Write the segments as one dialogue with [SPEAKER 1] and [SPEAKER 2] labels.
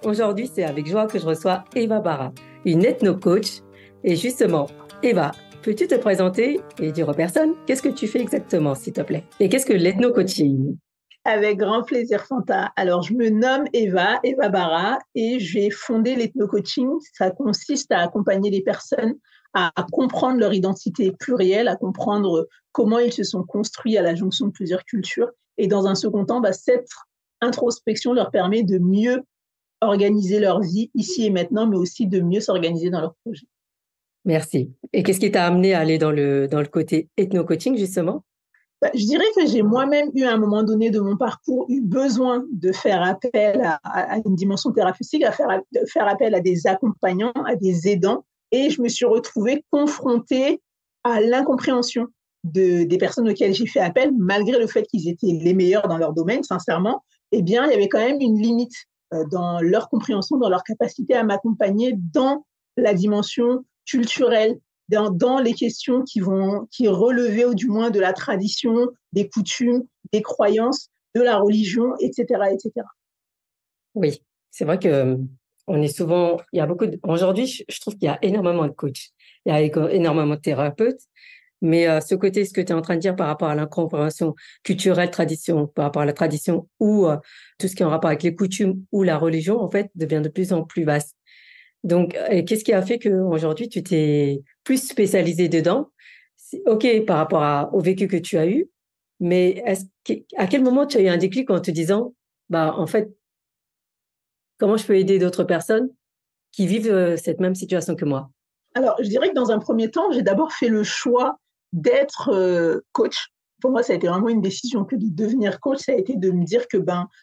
[SPEAKER 1] Aujourd'hui, c'est avec joie que je reçois Eva Barra, une ethno-coach. Et justement, Eva, peux-tu te présenter et dire aux personnes qu'est-ce que tu fais exactement, s'il te plaît? Et qu'est-ce que l'ethno-coaching?
[SPEAKER 2] Avec grand plaisir, Fanta. Alors, je me nomme Eva Barra, et j'ai fondé l'ethno-coaching. Ça consiste à accompagner les personnes à comprendre leur identité plurielle, à comprendre comment ils se sont construits à la jonction de plusieurs cultures. Et dans un second temps, cette introspection leur permet de mieux organiser leur vie ici et maintenant, mais aussi de mieux s'organiser dans leur projet.
[SPEAKER 1] Merci. Et qu'est-ce qui t'a amené à aller dans le côté ethno-coaching, justement?
[SPEAKER 2] Je dirais que j'ai moi-même eu, à un moment donné de mon parcours, eu besoin de faire appel à une dimension thérapeutique, de faire appel à des accompagnants, à des aidants. Et je me suis retrouvée confrontée à l'incompréhension des personnes auxquelles j'ai fait appel, malgré le fait qu'ils étaient les meilleurs dans leur domaine, sincèrement. Eh bien, il y avait quand même une limite dans leur compréhension, dans leur capacité à m'accompagner dans la dimension culturelle, dans les questions qui relevaient, ou du moins de la tradition, des coutumes, des croyances, de la religion, etc., etc.
[SPEAKER 1] Oui, c'est vrai que on est souvent, il y a beaucoup aujourd'hui, je trouve qu'il y a énormément de coachs, il y a énormément de thérapeutes, mais ce côté, ce que tu es en train de dire par rapport à l'incompréhension culturelle, tradition, par rapport à la tradition ou tout ce qui est en rapport avec les coutumes ou la religion, en fait, devient de plus en plus vaste. Donc, qu'est-ce qui a fait qu'aujourd'hui, tu t'es plus spécialisée dedans? OK, par rapport au vécu que tu as eu, mais à quel moment tu as eu un déclic en te disant, en fait, comment je peux aider d'autres personnes qui vivent cette même situation que moi?
[SPEAKER 2] Alors, je dirais que dans un premier temps, j'ai d'abord fait le choix d'être coach. Pour moi, ça a été vraiment une décision que de devenir coach. Ça a été de me dire que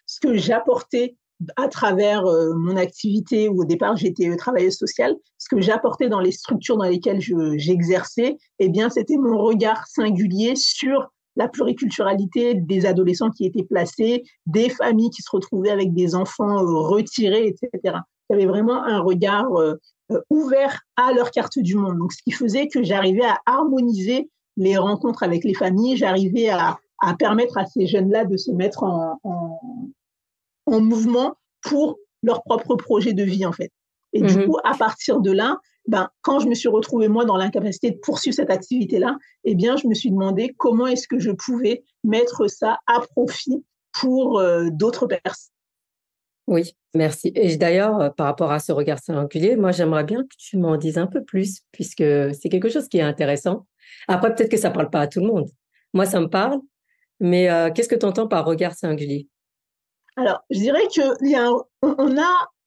[SPEAKER 2] ce que j'apportais à travers mon activité, où au départ j'étais travailleuse sociale, ce que j'apportais dans les structures dans lesquelles j'exerçais, eh bien, c'était mon regard singulier sur la pluriculturalité des adolescents qui étaient placés, des familles qui se retrouvaient avec des enfants retirés, etc. Il y avait vraiment un regard ouvert à leur carte du monde. Donc, ce qui faisait que j'arrivais à harmoniser les rencontres avec les familles, j'arrivais à permettre à ces jeunes-là de se mettre en mouvement pour leur propre projet de vie, en fait. Et du coup, à partir de là, quand je me suis retrouvée, moi, dans l'incapacité de poursuivre cette activité-là, eh bien, je me suis demandé comment est-ce que je pouvais mettre ça à profit pour d'autres personnes.
[SPEAKER 1] Oui, merci. Et d'ailleurs, par rapport à ce regard singulier, moi, j'aimerais bien que tu m'en dises un peu plus, puisque c'est quelque chose qui est intéressant. Après, peut-être que ça parle pas à tout le monde. Moi, ça me parle, mais qu'est-ce que tu entends par regard singulier?
[SPEAKER 2] Alors, je dirais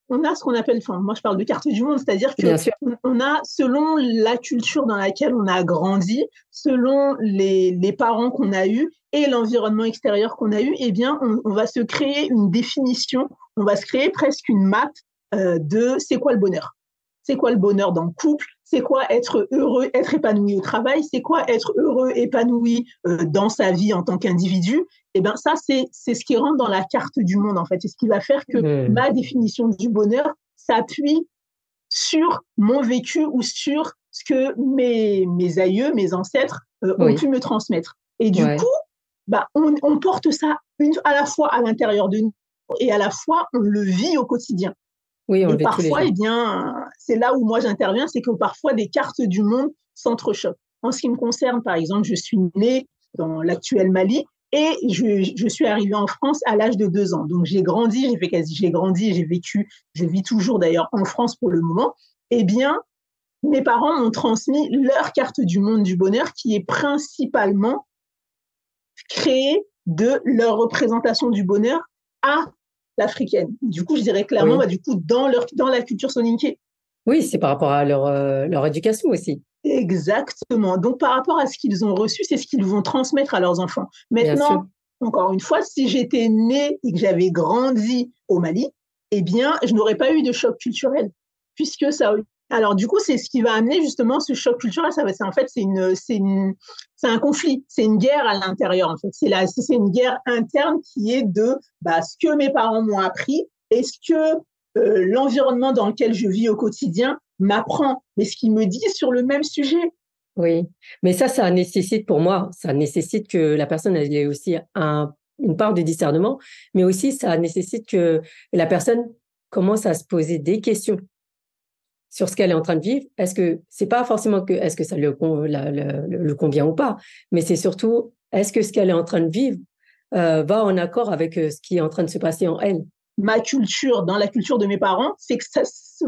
[SPEAKER 2] on a ce qu'on appelle, moi je parle de carte du monde, c'est-à-dire que
[SPEAKER 1] Bien sûr.
[SPEAKER 2] on a, selon la culture dans laquelle on a grandi, selon les parents qu'on a eus et l'environnement extérieur qu'on a eu, eh bien, on va se créer une définition, on va se créer presque une map de c'est quoi le bonheur. C'est quoi le bonheur dans le couple? C'est quoi être heureux, être épanoui au travail? C'est quoi être heureux, épanoui dans sa vie en tant qu'individu? Eh bien, ça, c'est ce qui rentre dans la carte du monde, en fait. C'est ce qui va faire que ma définition du bonheur s'appuie sur mon vécu ou sur ce que mes aïeux, mes ancêtres ont pu me transmettre. Et du coup, on porte ça à la fois à l'intérieur de nous et à la fois on le vit au quotidien.
[SPEAKER 1] Oui, on
[SPEAKER 2] et
[SPEAKER 1] le vit tous les
[SPEAKER 2] parfois,
[SPEAKER 1] jours.
[SPEAKER 2] eh bien, c'est là où moi j'interviens, c'est que parfois des cartes du monde s'entrechoquent. En ce qui me concerne, par exemple, je suis née dans l'actuel Mali et je suis arrivée en France à l'âge de 2 ans. Donc j'ai grandi, j'ai vécu, je vis toujours d'ailleurs en France pour le moment. Eh bien, mes parents m'ont transmis leur carte du monde du bonheur qui est principalement créée de leur représentation du bonheur à l'africaine. Du coup, je dirais clairement, dans la culture soninké.
[SPEAKER 1] Oui, c'est par rapport à leur éducation aussi.
[SPEAKER 2] Exactement. Donc, par rapport à ce qu'ils ont reçu, c'est ce qu'ils vont transmettre à leurs enfants. Maintenant, encore une fois, si j'étais née et que j'avais grandi au Mali, eh bien, je n'aurais pas eu de choc culturel, puisque ça. Alors, du coup, c'est ce qui va amener justement ce choc culturel. C'est un conflit, c'est une guerre à l'intérieur, en fait. C'est une guerre interne qui est de ce que mes parents m'ont appris et ce que l'environnement dans lequel je vis au quotidien m'apprend. Mais ce qu'ils me disent sur le même sujet,
[SPEAKER 1] Oui, mais ça nécessite pour moi, ça nécessite que la personne elle ait aussi une part de discernement, mais aussi ça nécessite que la personne commence à se poser des questions sur ce qu'elle est en train de vivre. Est-ce que c'est pas forcément que est-ce que ça le convient ou pas, mais c'est surtout est-ce que ce qu'elle est en train de vivre va en accord avec ce qui est en train de se passer en elle.
[SPEAKER 2] Ma culture, dans la culture de mes parents, c'est que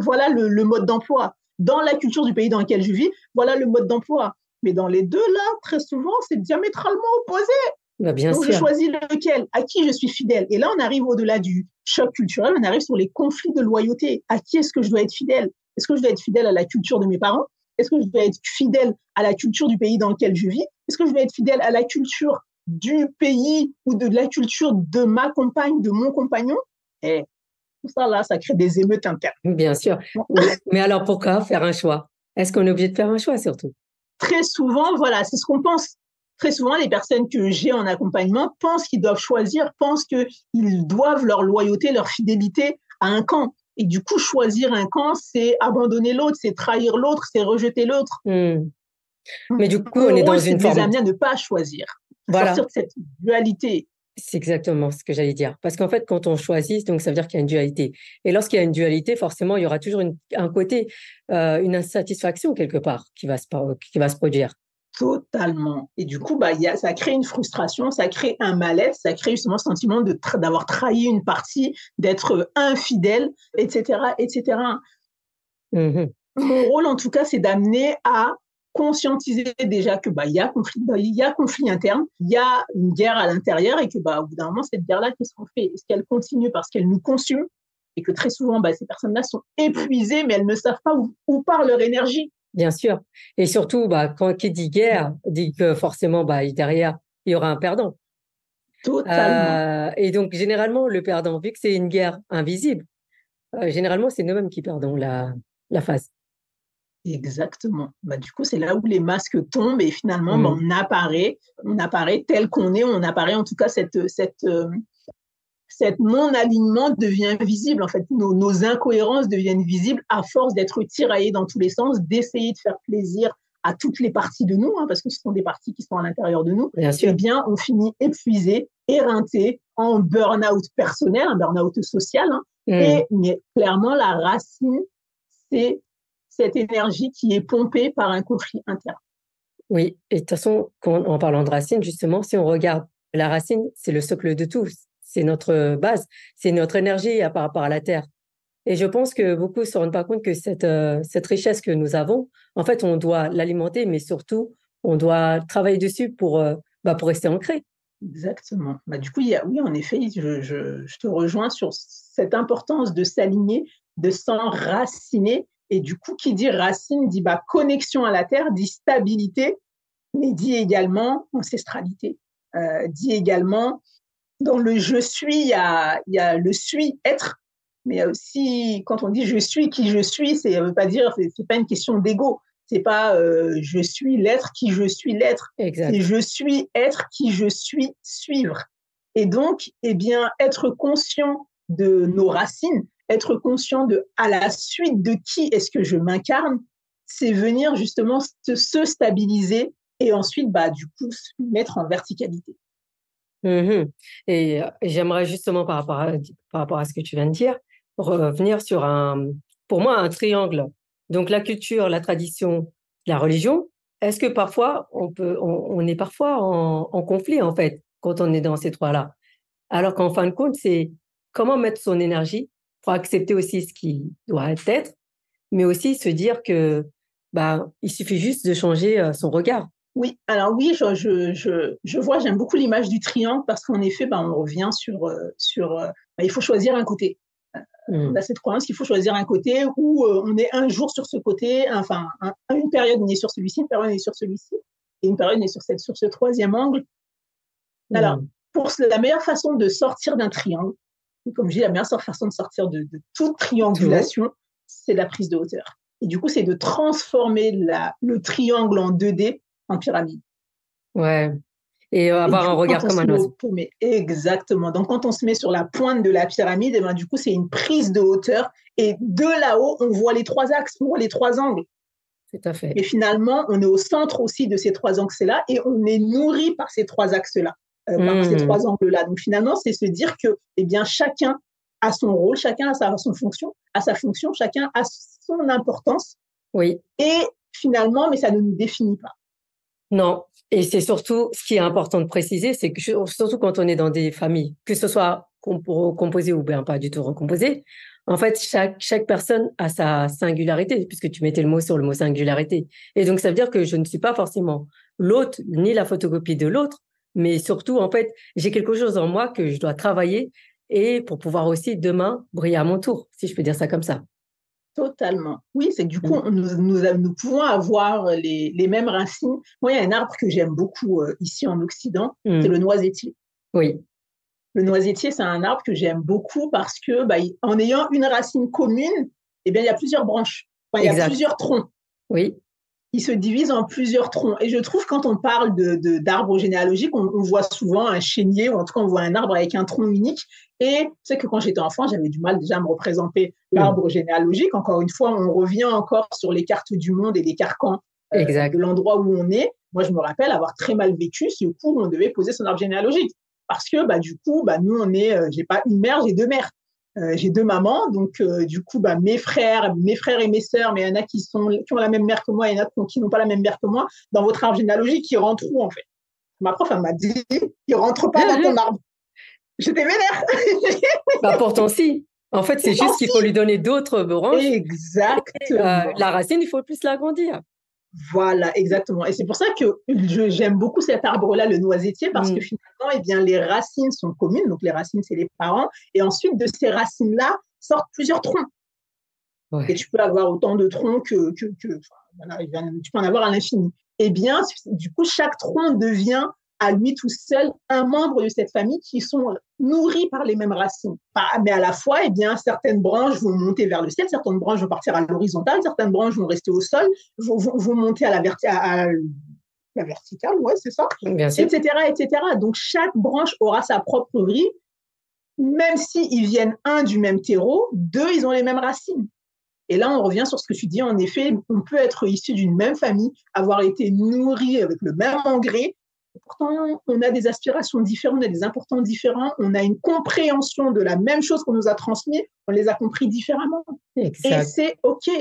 [SPEAKER 2] voilà le mode d'emploi. Dans la culture du pays dans lequel je vis, voilà le mode d'emploi. Mais dans les deux, là, très souvent, c'est diamétralement opposé.
[SPEAKER 1] Bah, bien
[SPEAKER 2] Donc, je
[SPEAKER 1] sûr.
[SPEAKER 2] choisis lequel, à qui je suis fidèle. Et là, on arrive au-delà du choc culturel, on arrive sur les conflits de loyauté. À qui est-ce que je dois être fidèle? Est-ce que je dois être fidèle à la culture de mes parents? Est-ce que je dois être fidèle à la culture du pays dans lequel je vis? Est-ce que je dois être fidèle à la culture du pays ou de la culture de ma compagne, de mon compagnon? Et tout ça, là, ça crée des émeutes internes.
[SPEAKER 1] Bien sûr. Oui. Mais alors, pourquoi faire un choix? Est-ce qu'on est obligé de faire un choix surtout?
[SPEAKER 2] Très souvent, voilà, c'est ce qu'on pense. Très souvent, les personnes que j'ai en accompagnement pensent qu'ils doivent choisir, pensent qu'ils doivent leur loyauté, leur fidélité à un camp. Et du coup, choisir un camp, c'est abandonner l'autre, c'est trahir l'autre, c'est rejeter l'autre.
[SPEAKER 1] Mais du coup, on
[SPEAKER 2] Mon
[SPEAKER 1] est dans
[SPEAKER 2] rôle, c'est
[SPEAKER 1] une
[SPEAKER 2] de les
[SPEAKER 1] forme.
[SPEAKER 2] amener à ne pas choisir, à
[SPEAKER 1] Voilà.
[SPEAKER 2] sortir de cette dualité.
[SPEAKER 1] C'est exactement ce que j'allais dire. Parce qu'en fait, quand on choisit, donc ça veut dire qu'il y a une dualité. Et lorsqu'il y a une dualité, forcément, il y aura toujours un côté, une insatisfaction quelque part qui va se produire.
[SPEAKER 2] Totalement. Et du coup, ça crée une frustration, ça crée un mal-être, ça crée justement ce sentiment d'avoir trahi une partie, d'être infidèle, etc., etc.
[SPEAKER 1] Mhm.
[SPEAKER 2] Mon rôle, en tout cas, c'est d'amener à conscientiser déjà que il y a conflit interne, il y a une guerre à l'intérieur et que au bout d'un moment, cette guerre-là, qu'est-ce qu'on fait? Est-ce qu'elle continue parce qu'elle nous consume et que très souvent, ces personnes-là sont épuisées, mais elles ne savent pas où part leur énergie.
[SPEAKER 1] Bien sûr. Et surtout, quand qui dit guerre, dit que forcément, derrière, il y aura un perdant.
[SPEAKER 2] Totalement.
[SPEAKER 1] Et donc, généralement, le perdant, vu que c'est une guerre invisible, généralement, c'est nous-mêmes qui perdons la phase.
[SPEAKER 2] Exactement. Du coup, c'est là où les masques tombent et finalement,
[SPEAKER 1] Mm.
[SPEAKER 2] on apparaît tel qu'on est, on apparaît en tout cas cette non-alignement devient visible. En fait, nos incohérences deviennent visibles à force d'être tiraillés dans tous les sens, d'essayer de faire plaisir à toutes les parties de nous, parce que ce sont des parties qui sont à l'intérieur de nous.
[SPEAKER 1] Bien sûr.
[SPEAKER 2] Eh bien, on finit épuisé, éreinté, en burn-out personnel, un burn-out social. Mais clairement, la racine, c'est cette énergie qui est pompée par un conflit interne.
[SPEAKER 1] Oui, et de toute façon, en parlant de racine, justement, si on regarde la racine, c'est le socle de tout, c'est notre base, c'est notre énergie par rapport à la terre. Et je pense que beaucoup ne se rendent pas compte que cette richesse que nous avons, en fait, on doit l'alimenter, mais surtout, on doit travailler dessus pour rester ancré.
[SPEAKER 2] Exactement. Du coup, oui, en effet, je te rejoins sur cette importance de s'aligner, de s'enraciner. Et du coup, qui dit racine dit connexion à la terre, dit stabilité, mais dit également ancestralité. Dit également, dans le je suis, il y a le suis, être, mais il y a aussi, quand on dit je suis qui je suis, ça veut pas dire, c'est pas une question d'ego. C'est pas je suis l'être qui je suis l'être.
[SPEAKER 1] Exact.
[SPEAKER 2] C'est je suis être qui je suis suivre. Et donc, être conscient de nos racines, être conscient de à la suite de qui est-ce que je m'incarne, c'est venir justement se stabiliser et ensuite, du coup, se mettre en verticalité.
[SPEAKER 1] Mm-hmm. Et j'aimerais justement, par rapport à ce que tu viens de dire, revenir sur pour moi, un triangle. Donc, la culture, la tradition, la religion. Est-ce que parfois, on est parfois en conflit, en fait, quand on est dans ces trois-là? Alors qu'en fin de compte, c'est comment mettre son énergie pour accepter aussi ce qui doit être, mais aussi se dire que, il suffit juste de changer son regard.
[SPEAKER 2] Oui, alors oui, je vois, j'aime beaucoup l'image du triangle parce qu'en effet, on revient sur il faut choisir un côté. On a cette croyance qu'il faut choisir un côté où on est un jour sur ce côté, enfin, une période on est sur celui-ci, une période on est sur celui-ci, et une période on est sur ce troisième angle. Alors, pour la meilleure façon de sortir d'un triangle, comme je dis, la meilleure façon de sortir de toute triangulation, c'est la prise de hauteur. Et du coup, c'est de transformer le triangle en 2D en pyramide.
[SPEAKER 1] Ouais. Et avoir un regard comme un oiseau.
[SPEAKER 2] Exactement. Donc, quand on se met sur la pointe de la pyramide, du coup, c'est une prise de hauteur. Et de là-haut, on voit les trois axes, on voit les trois angles.
[SPEAKER 1] tout à fait.
[SPEAKER 2] Mais finalement, on est au centre aussi de ces trois axes-là et on est nourri par ces trois axes-là, par ces trois angles-là. Donc finalement, c'est se dire que eh bien, chacun a son rôle, chacun a sa fonction, chacun a son importance.
[SPEAKER 1] Oui.
[SPEAKER 2] Et finalement, mais ça ne nous définit pas.
[SPEAKER 1] Non. Et c'est surtout, ce qui est important de préciser, c'est que surtout quand on est dans des familles, que ce soit composées ou bien pas du tout recomposées, en fait, chaque personne a sa singularité, puisque tu mettais le mot sur le mot singularité. Et donc, ça veut dire que je ne suis pas forcément l'autre, ni la photocopie de l'autre, mais surtout, en fait, j'ai quelque chose en moi que je dois travailler et pour pouvoir aussi demain briller à mon tour, si je peux dire ça comme ça.
[SPEAKER 2] Totalement. Oui, c'est que du coup, nous pouvons avoir les mêmes racines. Moi, il y a un arbre que j'aime beaucoup ici en Occident, c'est le noisetier.
[SPEAKER 1] Oui.
[SPEAKER 2] Le noisetier, c'est un arbre que j'aime beaucoup parce que, en ayant une racine commune, eh bien, il y a plusieurs branches. Enfin, il y a plusieurs troncs.
[SPEAKER 1] Oui.
[SPEAKER 2] Il se divise en plusieurs troncs. Et je trouve quand on parle d'arbres généalogiques, on voit souvent un chénier, ou en tout cas, on voit un arbre avec un tronc unique. Et c'est que quand j'étais enfant, j'avais du mal déjà à me représenter l'arbre généalogique. Encore une fois, on revient encore sur les cartes du monde et les carcans de l'endroit où on est. Moi, je me rappelle avoir très mal vécu ce coup où on devait poser son arbre généalogique. Parce que, du coup, nous, j'ai pas une mère, j'ai deux mères. J'ai deux mamans, donc du coup, mes frères et mes sœurs, mais il y en a qui ont la même mère que moi, il y en a qui n'ont pas la même mère que moi. Dans votre arbre généalogique, ils rentrent où, en fait? Ma prof, elle m'a dit, ils rentrent pas dans ton arbre. J'étais vénère.
[SPEAKER 1] Pourtant, si. En fait, c'est juste qu'il faut lui donner d'autres branches.
[SPEAKER 2] Exactement.
[SPEAKER 1] La racine, il faut plus l'agrandir.
[SPEAKER 2] Voilà, exactement. Et c'est pour ça que j'aime beaucoup cet arbre-là, le noisetier, parce que finalement, eh bien, les racines sont communes. Donc, les racines, c'est les parents. Et ensuite, de ces racines-là, sortent plusieurs troncs. Ouais. Et tu peux avoir autant de troncs que tu peux en avoir à l'infini. Eh bien, du coup, chaque tronc devient à lui tout seul un membre de cette famille qui sont nourris par les mêmes racines. Mais à la fois, eh bien, certaines branches vont monter vers le ciel, certaines branches vont partir à l'horizontale, certaines branches vont rester au sol, vont monter à la verticale, ouais, c'est ça,
[SPEAKER 1] bien sûr.
[SPEAKER 2] etc., etc. Donc, chaque branche aura sa propre vie, même s'ils viennent du même terreau, ils ont les mêmes racines. Et là, on revient sur ce que tu dis. En effet, on peut être issu d'une même famille, avoir été nourri avec le même engrais. Pourtant, on a des aspirations différentes, on a des importants différents, on a une compréhension de la même chose qu'on nous a transmise, on les a compris différemment. Exact. Et c'est OK.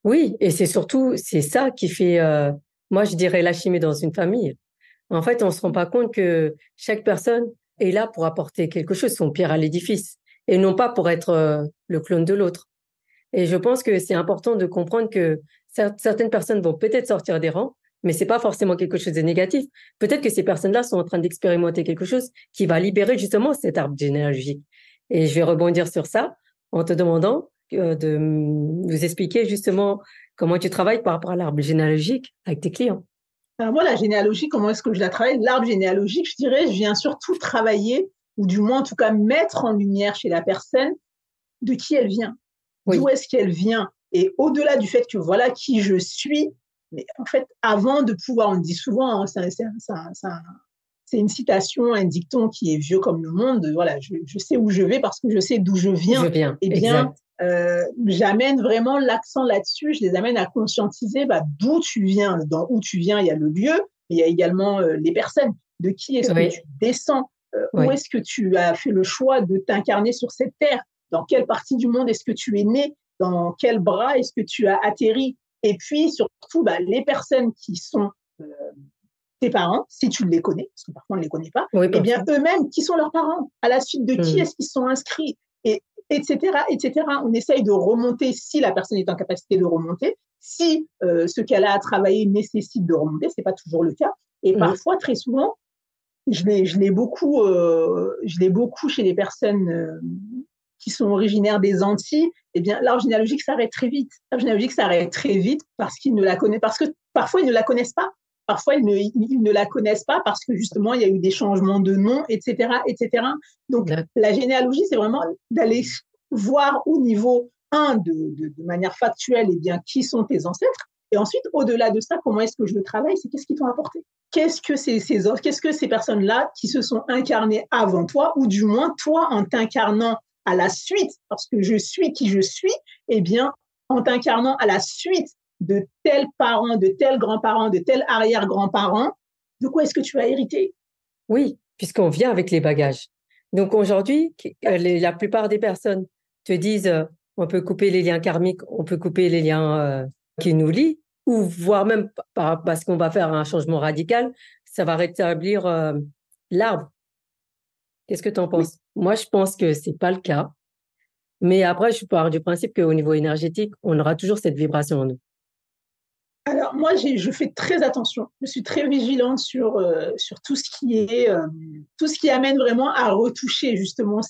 [SPEAKER 1] Oui, et c'est surtout, c'est ça qui fait, moi je dirais l'alchimie dans une famille. En fait, on ne se rend pas compte que chaque personne est là pour apporter quelque chose, son pierre à l'édifice, et non pas pour être le clone de l'autre. Et je pense que c'est important de comprendre que certaines personnes vont peut-être sortir des rangs, mais c'est pas forcément quelque chose de négatif. Peut-être que ces personnes-là sont en train d'expérimenter quelque chose qui va libérer justement cet arbre généalogique. Et je vais rebondir sur ça en te demandant de nous expliquer justement comment tu travailles par rapport à l'arbre généalogique avec tes clients.
[SPEAKER 2] Alors moi, la généalogie, comment est-ce que je la travaille? L'arbre généalogique, je dirais, je viens surtout travailler, ou du moins en tout cas mettre en lumière chez la personne de qui elle vient, d'où est-ce qu'elle vient. Et au-delà du fait que voilà qui je suis, mais en fait, avant de pouvoir, on dit souvent, c'est une citation, un dicton qui est vieux comme le monde, voilà, je sais où je vais parce que je sais d'où je viens.
[SPEAKER 1] Eh bien,
[SPEAKER 2] j'amène vraiment l'accent là-dessus, je les amène à conscientiser d'où tu viens. Dans où tu viens, il y a le lieu, mais il y a également les personnes. De qui est-ce que tu descends? Où est-ce que tu as fait le choix de t'incarner sur cette terre? Dans quelle partie du monde est-ce que tu es né? Dans quel bras est-ce que tu as atterri? Et puis, surtout, les personnes qui sont tes parents, si tu les connais, parce que parfois on ne les connaît pas, eh bien, eux-mêmes, qui sont leurs parents? À la suite de qui est-ce qu'ils sont inscrits? Etc., etc. On essaye de remonter si la personne est en capacité de remonter, si ce qu'elle a à travailler nécessite de remonter, ce n'est pas toujours le cas. Et parfois, très souvent, je l'ai beaucoup chez les personnes qui sont originaires des Antilles, eh bien, l'arbre généalogique s'arrête très vite. L'arbre généalogique s'arrête très vite parce qu'ils ne la connaissent, parce que parfois ils ne la connaissent pas. Parfois, ils ne la connaissent pas parce que justement, il y a eu des changements de nom, etc., etc. Donc, la généalogie, c'est vraiment d'aller voir au niveau 1, de manière factuelle, eh bien, qui sont tes ancêtres. Et ensuite, au-delà de ça, comment est-ce que je le travaille? C'est qu'est-ce qu'ils t'ont apporté? Qu'est-ce que ces personnes-là qui se sont incarnées avant toi, ou du moins, toi, en t'incarnant à la suite, parce que je suis qui je suis, eh bien, en t'incarnant à la suite de tel parent, de tel grand-parent, de tel arrière-grand-parent, de quoi est-ce que tu vas hériter?
[SPEAKER 1] Oui, puisqu'on vient avec les bagages. Donc aujourd'hui, la plupart des personnes te disent on peut couper les liens karmiques, on peut couper les liens qui nous lient, ou voire même parce qu'on va faire un changement radical, ça va rétablir l'arbre. Qu'est-ce que tu en
[SPEAKER 2] Oui.
[SPEAKER 1] penses? Moi, je pense que c'est pas le cas. Mais après, je pars du principe qu'au niveau énergétique, on aura toujours cette vibration en nous.
[SPEAKER 2] Alors moi, je fais très attention. Je suis très vigilante sur tout ce qui est tout ce qui amène vraiment à retoucher justement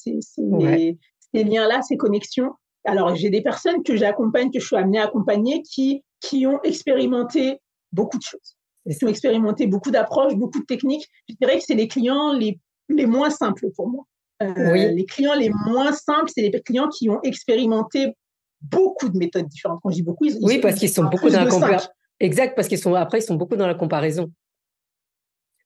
[SPEAKER 1] Ouais.
[SPEAKER 2] ces liens-là, ces connexions. Alors j'ai des personnes que j'accompagne, que je suis amenée à accompagner, qui ont expérimenté beaucoup de choses,
[SPEAKER 1] C'est
[SPEAKER 2] qui ont
[SPEAKER 1] ça.
[SPEAKER 2] expérimenté beaucoup d'approches, beaucoup de techniques. Je dirais que c'est les clients les moins simples pour moi.
[SPEAKER 1] Oui,
[SPEAKER 2] Les clients les moins simples, c'est les clients qui ont expérimenté beaucoup de méthodes différentes. Quand je dis beaucoup,
[SPEAKER 1] oui, parce qu'ils sont
[SPEAKER 2] sont
[SPEAKER 1] beaucoup
[SPEAKER 2] plus
[SPEAKER 1] dans la
[SPEAKER 2] de 5.
[SPEAKER 1] comparaison. Exact, parce ils sont beaucoup dans la comparaison.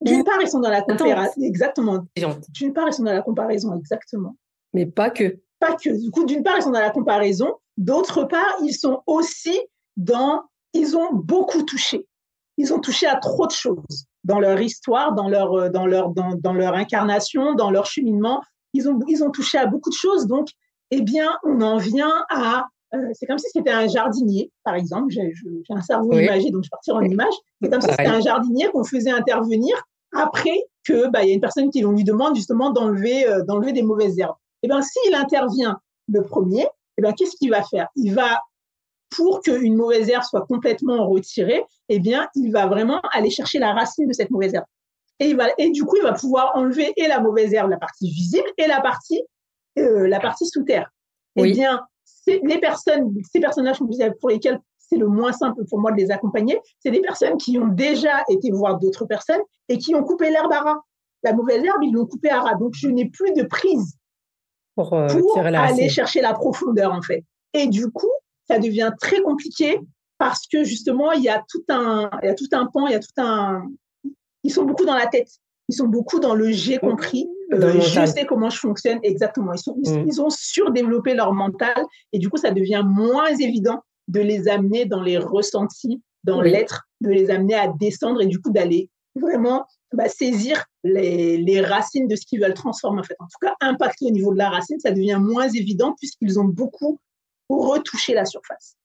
[SPEAKER 2] D'une
[SPEAKER 1] Ou
[SPEAKER 2] part, ils sont dans la
[SPEAKER 1] attends,
[SPEAKER 2] comparaison, exactement.
[SPEAKER 1] c'est gentil,
[SPEAKER 2] D'une part, ils sont dans la comparaison, exactement.
[SPEAKER 1] mais pas que.
[SPEAKER 2] Pas que. Du coup, d'une part, ils sont dans la comparaison. D'autre part, ils sont aussi ils ont beaucoup touché. Ils ont touché à trop de choses dans leur histoire, dans leur incarnation, dans leur cheminement. Ils ont touché à beaucoup de choses. Donc, eh bien, on en vient à c'est comme si c'était un jardinier, par exemple. J'ai un cerveau
[SPEAKER 1] Oui,
[SPEAKER 2] imagé, donc je partir en image. C'est comme si c'était
[SPEAKER 1] pareil.
[SPEAKER 2] un jardinier qu'on faisait intervenir après que y a une personne qui lui demande justement d'enlever des mauvaises herbes. Eh bien, s'il intervient le premier, eh bien, qu'est-ce qu'il va faire? Il va, pour qu'une mauvaise herbe soit complètement retirée, eh bien, il va vraiment aller chercher la racine de cette mauvaise herbe. Et du coup, il va pouvoir enlever et la mauvaise herbe, la partie visible, et la partie sous terre. Eh
[SPEAKER 1] Oui,
[SPEAKER 2] bien, ces personnes-là, pour lesquelles c'est le moins simple pour moi de les accompagner, c'est des personnes qui ont déjà été voir d'autres personnes et qui ont coupé l'herbe à ras. La mauvaise herbe, ils l'ont coupée à ras. Donc, je n'ai plus de prise
[SPEAKER 1] pour
[SPEAKER 2] pour
[SPEAKER 1] tirer la
[SPEAKER 2] aller
[SPEAKER 1] racine.
[SPEAKER 2] chercher la profondeur, en fait. Et du coup, ça devient très compliqué parce que justement, il y a tout un pan, ils sont beaucoup dans la tête. Ils sont beaucoup dans le j'ai compris,
[SPEAKER 1] Dans le
[SPEAKER 2] je
[SPEAKER 1] mental.
[SPEAKER 2] sais comment je fonctionne exactement.
[SPEAKER 1] Mm.
[SPEAKER 2] Ils ont surdéveloppé leur mental et du coup, ça devient moins évident de les amener dans les ressentis, dans
[SPEAKER 1] Oui,
[SPEAKER 2] l'être, de les amener à descendre et du coup d'aller vraiment saisir les racines de ce qu'ils veulent transformer en fait. En tout cas, impacter au niveau de la racine, ça devient moins évident puisqu'ils ont beaucoup retouché la surface.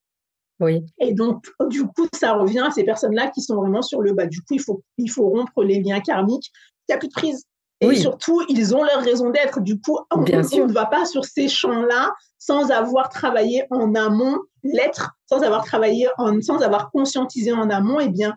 [SPEAKER 1] oui,
[SPEAKER 2] Et donc, du coup, ça revient à ces personnes-là qui sont vraiment sur le bas. Du coup, il faut rompre les liens karmiques. Il n'y a plus de prise. Et
[SPEAKER 1] oui,
[SPEAKER 2] surtout, ils ont leur raison d'être. Du coup,
[SPEAKER 1] bien
[SPEAKER 2] on
[SPEAKER 1] sûr.
[SPEAKER 2] ne va pas sur ces champs-là sans avoir travaillé en amont l'être, sans avoir conscientisé en amont, eh bien,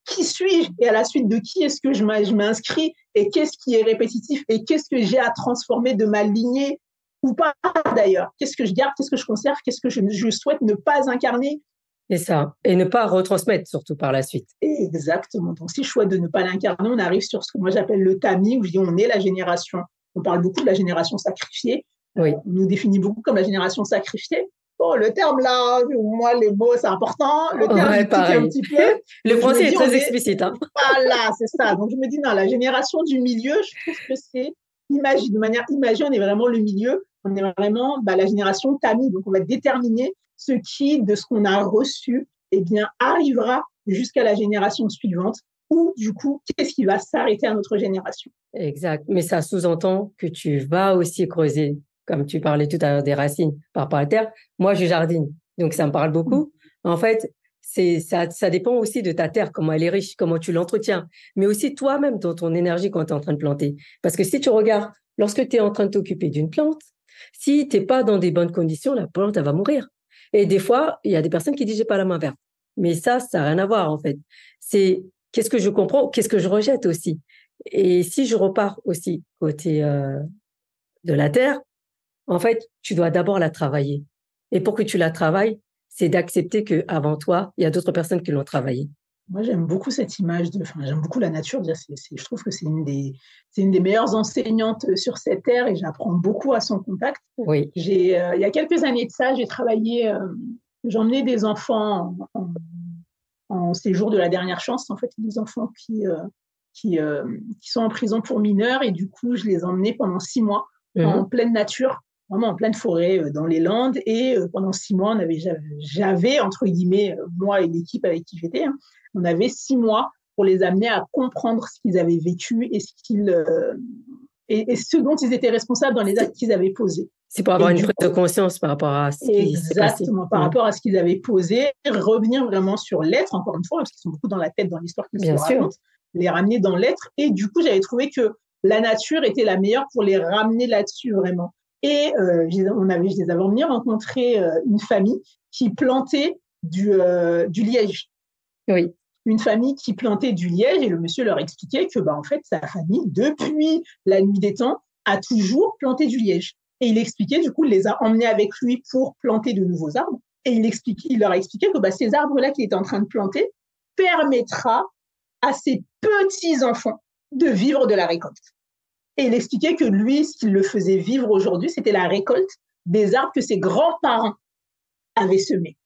[SPEAKER 2] qui suis-je et à la suite de qui est-ce que je m'inscris et qu'est-ce qui est répétitif et qu'est-ce que j'ai à transformer de ma lignée ou pas d'ailleurs. Qu'est-ce que je garde, qu'est-ce que je conserve, qu'est-ce que je souhaite ne pas incarner.
[SPEAKER 1] C'est ça. Et ne pas retransmettre surtout par la suite.
[SPEAKER 2] Exactement. Donc, si je choisis de ne pas l'incarner, on arrive sur ce que moi j'appelle le tamis, où je dis on est la génération. On parle beaucoup de la génération sacrifiée.
[SPEAKER 1] Oui.
[SPEAKER 2] On nous définit beaucoup comme la génération sacrifiée. Bon, le terme là, moi, les mots, c'est important. Le terme,
[SPEAKER 1] Ouais,
[SPEAKER 2] j'y tique un
[SPEAKER 1] pareil.
[SPEAKER 2] petit peu.
[SPEAKER 1] Le
[SPEAKER 2] Donc, je me
[SPEAKER 1] français est
[SPEAKER 2] dis, on
[SPEAKER 1] très
[SPEAKER 2] est.
[SPEAKER 1] explicite, hein.
[SPEAKER 2] Voilà, c'est ça. Donc, je me dis, non, la génération du milieu, je trouve que c'est imagé. De manière imagée, on est vraiment le milieu. On est vraiment la génération tamis. Donc, on va déterminer ce qui, de ce qu'on a reçu, eh bien, arrivera jusqu'à la génération suivante, ou du coup, qu'est-ce qui va s'arrêter à notre génération.
[SPEAKER 1] Exact. Mais ça sous-entend que tu vas aussi creuser, comme tu parlais tout à l'heure des racines par rapport à la terre. Moi, je jardine. Donc, ça me parle beaucoup. En fait, ça dépend aussi de ta terre, comment elle est riche, comment tu l'entretiens, mais aussi toi-même dans ton énergie quand tu es en train de planter. Parce que si tu regardes, lorsque tu es en train de t'occuper d'une plante, si tu n'es pas dans des bonnes conditions, la plante, elle va mourir. Et des fois, il y a des personnes qui disent, j'ai pas la main verte. Mais ça n'a rien à voir, en fait. C'est qu'est-ce que je comprends, qu'est-ce que je rejette aussi. Et si je repars aussi côté de la terre, en fait, tu dois d'abord la travailler. Et pour que tu la travailles, c'est d'accepter que avant toi, il y a d'autres personnes qui l'ont travaillée.
[SPEAKER 2] Moi, j'aime beaucoup cette image j'aime beaucoup la nature. Je trouve que c'est une des meilleures enseignantes sur cette terre et j'apprends beaucoup à son contact.
[SPEAKER 1] Oui.
[SPEAKER 2] Il y a quelques années de ça, j'ai emmené des enfants en séjour de la dernière chance, en fait, des enfants qui sont en prison pour mineurs et du coup, je les ai emmenés pendant 6 mois en
[SPEAKER 1] Mhm.
[SPEAKER 2] pleine nature vraiment en pleine forêt dans les Landes. Et pendant 6 mois, j'avais, entre guillemets, moi et l'équipe avec qui j'étais, hein, on avait 6 mois pour les amener à comprendre ce qu'ils avaient vécu et ce dont ils étaient responsables dans les actes qu'ils avaient posés.
[SPEAKER 1] C'est pour avoir une prise de conscience par rapport à ce qui s'est passé.
[SPEAKER 2] Exactement, par rapport à ce qu'ils avaient posé, revenir vraiment sur l'être, encore une fois, parce qu'ils sont beaucoup dans la tête, dans l'histoire qu'ils se racontent, les ramener dans l'être. Et du coup, j'avais trouvé que la nature était la meilleure pour les ramener là-dessus, vraiment. Et je les avais emmenés rencontrer une famille qui plantait du liège.
[SPEAKER 1] Oui.
[SPEAKER 2] Une famille qui plantait du liège, et le monsieur leur expliquait que, en fait, sa famille, depuis la nuit des temps, a toujours planté du liège. Et il expliquait, du coup, il les a emmenés avec lui pour planter de nouveaux arbres. Et il leur a expliqué que ces arbres-là qu'il était en train de planter permettra à ses petits-enfants de vivre de la récolte. Et il expliquait que lui, ce qui le faisait vivre aujourd'hui, c'était la récolte des arbres que ses grands-parents avaient semés.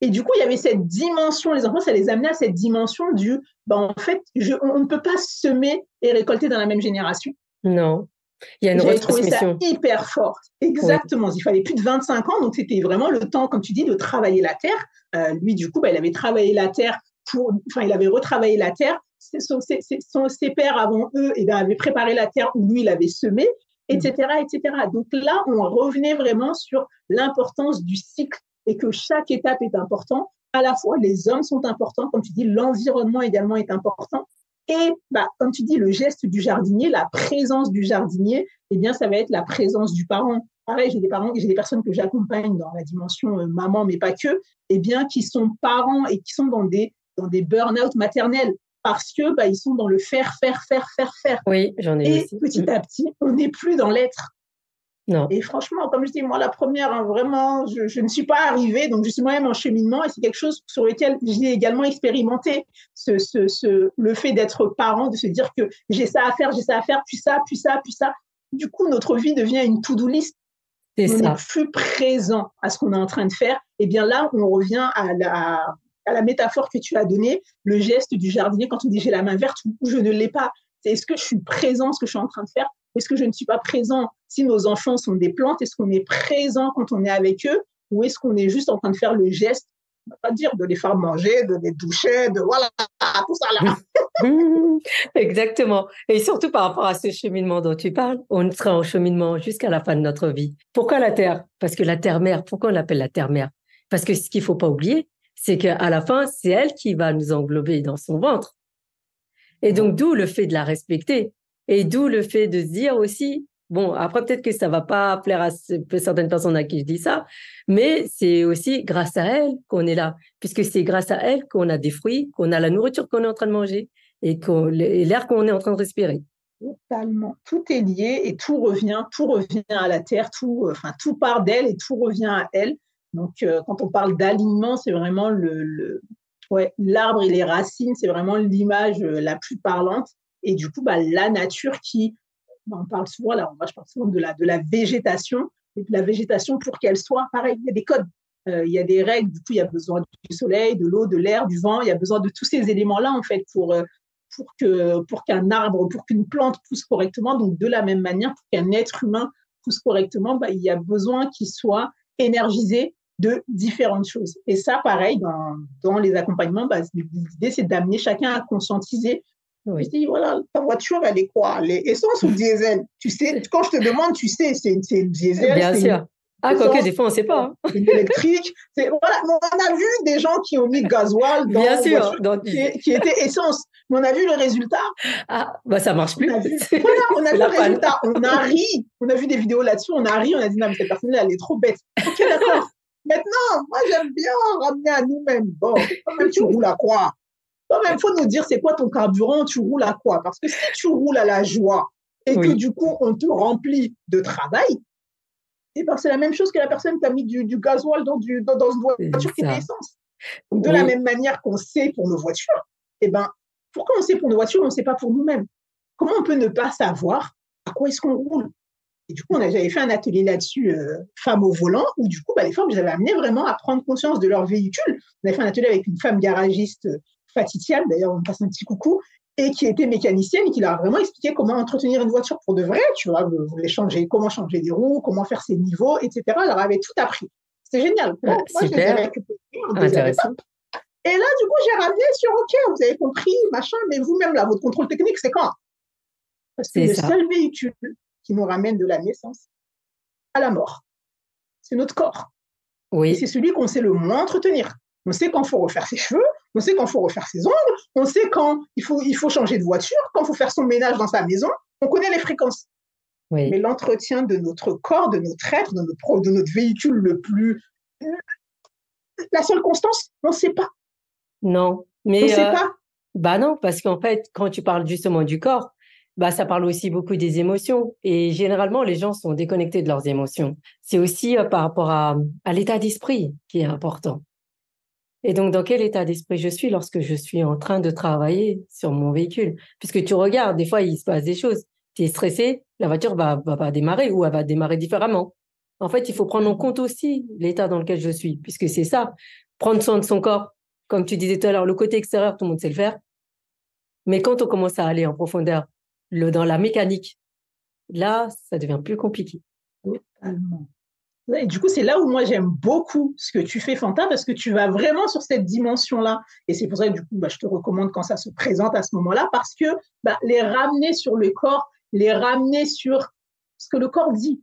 [SPEAKER 2] Et du coup, il y avait cette dimension, les enfants, ça les amenait à cette dimension du, en fait, on ne peut pas semer et récolter dans la même génération.
[SPEAKER 1] Non. Il y a une retransmission.
[SPEAKER 2] J'avais trouvé ça hyper fort. Exactement. Oui. Il fallait plus de 25 ans, donc c'était vraiment le temps, comme tu dis, de travailler la terre. Lui, du coup, il avait travaillé la terre il avait retravaillé la terre. Ses pères avant eux avaient préparé la terre où lui, il avait semé, etc., etc. Donc là, on revenait vraiment sur l'importance du cycle et que chaque étape est importante. À la fois, les hommes sont importants, comme tu dis, l'environnement également est important. Et comme tu dis, le geste du jardinier, la présence du jardinier, ça va être la présence du parent. Pareil, j'ai des personnes que j'accompagne dans la dimension maman, mais pas que, qui sont parents et qui sont dans des burn-out maternels parce que ils sont dans le faire.
[SPEAKER 1] Oui, j'en ai aussi.
[SPEAKER 2] Et petit à petit, on n'est plus dans l'être.
[SPEAKER 1] Non.
[SPEAKER 2] Et franchement, comme je dis, moi, la première, vraiment, je ne suis pas arrivée, donc je suis moi-même en cheminement et c'est quelque chose sur lequel j'ai également expérimenté, le fait d'être parent, de se dire que j'ai ça à faire, puis ça. Du coup, notre vie devient une to-do list. On n'est plus présent à ce qu'on est en train de faire. Et bien là, on revient à la métaphore que tu as donnée, le geste du jardinier quand on dit j'ai la main verte ou je ne l'ai pas. C'est est-ce que je suis présent, ce que je suis en train de faire? Est-ce que je ne suis pas présent si nos enfants sont des plantes? Est-ce qu'on est présent quand on est avec eux? Ou est-ce qu'on est juste en train de faire le geste, on va pas dire de les faire manger, de les doucher, de voilà, tout ça là.
[SPEAKER 1] Exactement. Et surtout par rapport à ce cheminement dont tu parles, on sera en cheminement jusqu'à la fin de notre vie. Pourquoi la Terre? Parce que la Terre-Mère, pourquoi on l'appelle la Terre-Mère? Parce que ce qu'il faut pas oublier, c'est qu'à la fin, c'est elle qui va nous englober dans son ventre. Et donc, d'où le fait de la respecter. Et d'où le fait de se dire aussi, bon, après, peut-être que ça va pas plaire à certaines personnes à qui je dis ça, mais c'est aussi grâce à elle qu'on est là, puisque c'est grâce à elle qu'on a des fruits, qu'on a la nourriture qu'on est en train de manger et l'air qu'on est en train de respirer.
[SPEAKER 2] Totalement. Tout est lié et tout revient à la terre, tout part d'elle et tout revient à elle. Donc, quand on parle d'alignement, c'est vraiment l'arbre et les racines, c'est vraiment l'image la plus parlante. Et du coup, la nature qui, on parle souvent, je parle souvent de la végétation. Et la végétation, pour qu'elle soit, pareil, il y a des codes, il y a des règles. Du coup, il y a besoin du soleil, de l'eau, de l'air, du vent. Il y a besoin de tous ces éléments-là, en fait, pour qu'un arbre, pour qu'une plante pousse correctement. Donc, de la même manière, pour qu'un être humain pousse correctement, il y a besoin qu'il soit énergisé de différentes choses. Et ça, pareil, dans les accompagnements, l'idée, c'est d'amener chacun à conscientiser. Oui. Je dis, voilà, ta voiture, elle est quoi? Elle est essence ou diesel? Tu sais, quand je te demande, tu sais, c'est une diesel.
[SPEAKER 1] Bien sûr. Quoique, des fois, on ne sait pas.
[SPEAKER 2] Hein. Une électrique. Voilà, on a vu des gens qui ont mis gasoil dans
[SPEAKER 1] bien sûr,
[SPEAKER 2] qui était essence. Mais on a vu le résultat.
[SPEAKER 1] Ça marche plus.
[SPEAKER 2] On a vu le résultat. On a ri. On a vu des vidéos là-dessus. On a ri. On a dit, non, mais cette personne-là, elle est trop bête. Ok, d'accord. Maintenant, moi, j'aime bien ramener à nous-mêmes. Bon, quand même, tu roules à quoi? Quand même, il faut nous dire, c'est quoi ton carburant? Tu roules à quoi? Parce que si tu roules à la joie et que du coup, on te remplit de travail, c'est la même chose que la personne qui a mis du gasoil dans une voiture qui était essence. Donc, de la même manière qu'on sait pour nos voitures, pourquoi on sait pour nos voitures, on ne sait pas pour nous-mêmes? Comment on peut ne pas savoir à quoi est-ce qu'on roule? Et du coup, j'avais fait un atelier là-dessus, femmes au volant, où du coup, les femmes, je les avais amenées vraiment à prendre conscience de leur véhicule. On avait fait un atelier avec une femme garagiste, Fatitiane, d'ailleurs, on passe un petit coucou. et qui était mécanicienne et qui leur a vraiment expliqué comment entretenir une voiture pour de vrai, tu vois, comment changer les roues, comment faire ses niveaux, etc. Elle leur avait tout appris. C'était génial. Moi, je les ai
[SPEAKER 1] Super,
[SPEAKER 2] récupérés en deuxième étape.
[SPEAKER 1] intéressant.
[SPEAKER 2] Et là, du coup, j'ai ramené sur OK, vous avez compris, machin, mais vous-même, là, votre contrôle technique, c'est quand? Parce que
[SPEAKER 1] C'est
[SPEAKER 2] le
[SPEAKER 1] ça.
[SPEAKER 2] seul véhicule qui nous ramène de la naissance à la mort, c'est notre corps. Et c'est
[SPEAKER 1] Oui,
[SPEAKER 2] celui qu'on sait le moins entretenir. On sait quand il faut refaire ses cheveux, on sait quand il faut refaire ses ongles, on sait quand il faut changer de voiture, quand il faut faire son ménage dans sa maison. On connaît les fréquences. Mais
[SPEAKER 1] oui.
[SPEAKER 2] l'entretien de notre corps, de notre être, de notre véhicule le plus... La seule constance, on ne sait pas.
[SPEAKER 1] Non,
[SPEAKER 2] On ne
[SPEAKER 1] mais
[SPEAKER 2] sait pas.
[SPEAKER 1] bah non, parce qu'en fait, quand tu parles justement du corps, bah ça parle aussi beaucoup des émotions. Et généralement, les gens sont déconnectés de leurs émotions. C'est aussi par rapport à l'état d'esprit qui est important. Et donc, dans quel état d'esprit je suis lorsque je suis en train de travailler sur mon véhicule? Puisque tu regardes, des fois, il se passe des choses. Tu es stressé, la voiture va pas démarrer ou elle va démarrer différemment. En fait, il faut prendre en compte aussi l'état dans lequel je suis, puisque c'est ça, prendre soin de son corps. Comme tu disais tout à l'heure, le côté extérieur, tout le monde sait le faire. Mais quand on commence à aller en profondeur, dans la mécanique, là, ça devient plus compliqué.
[SPEAKER 2] Totalement. Et du coup, c'est là où moi j'aime beaucoup ce que tu fais, Fanta, parce que tu vas vraiment sur cette dimension-là. Et c'est pour ça que du coup, je te recommande quand ça se présente à ce moment-là, parce que les ramener sur le corps, les ramener sur ce que le corps dit,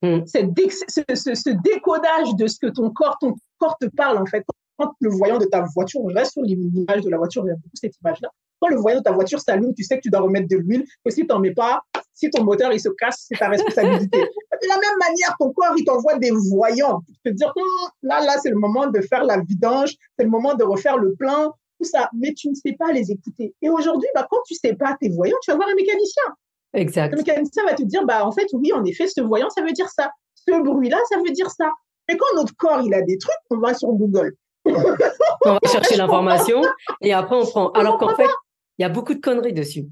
[SPEAKER 1] Mm.
[SPEAKER 2] ce décodage de ce que ton corps te parle en fait. Quand le voyant de ta voiture, je reste sur l'image de la voiture, j'aime beaucoup cette image-là. Quand le voyant de ta voiture s'allume, tu sais que tu dois remettre de l'huile, que si tu n'en mets pas, si ton moteur il se casse, c'est ta responsabilité. De la même manière, ton corps il t'envoie des voyants pour te dire là, c'est le moment de faire la vidange, c'est le moment de refaire le plein, tout ça. Mais tu ne sais pas les écouter. Et aujourd'hui, quand tu ne sais pas tes voyants, tu vas voir un mécanicien. Le
[SPEAKER 1] Exact.
[SPEAKER 2] mécanicien va te dire, en fait, oui, en effet, ce voyant, ça veut dire ça. Ce bruit-là, ça veut dire ça. Mais quand notre corps, il a des trucs, on va sur Google.
[SPEAKER 1] On va chercher l'information et après on prend. Alors qu'en fait, il y a beaucoup de conneries dessus.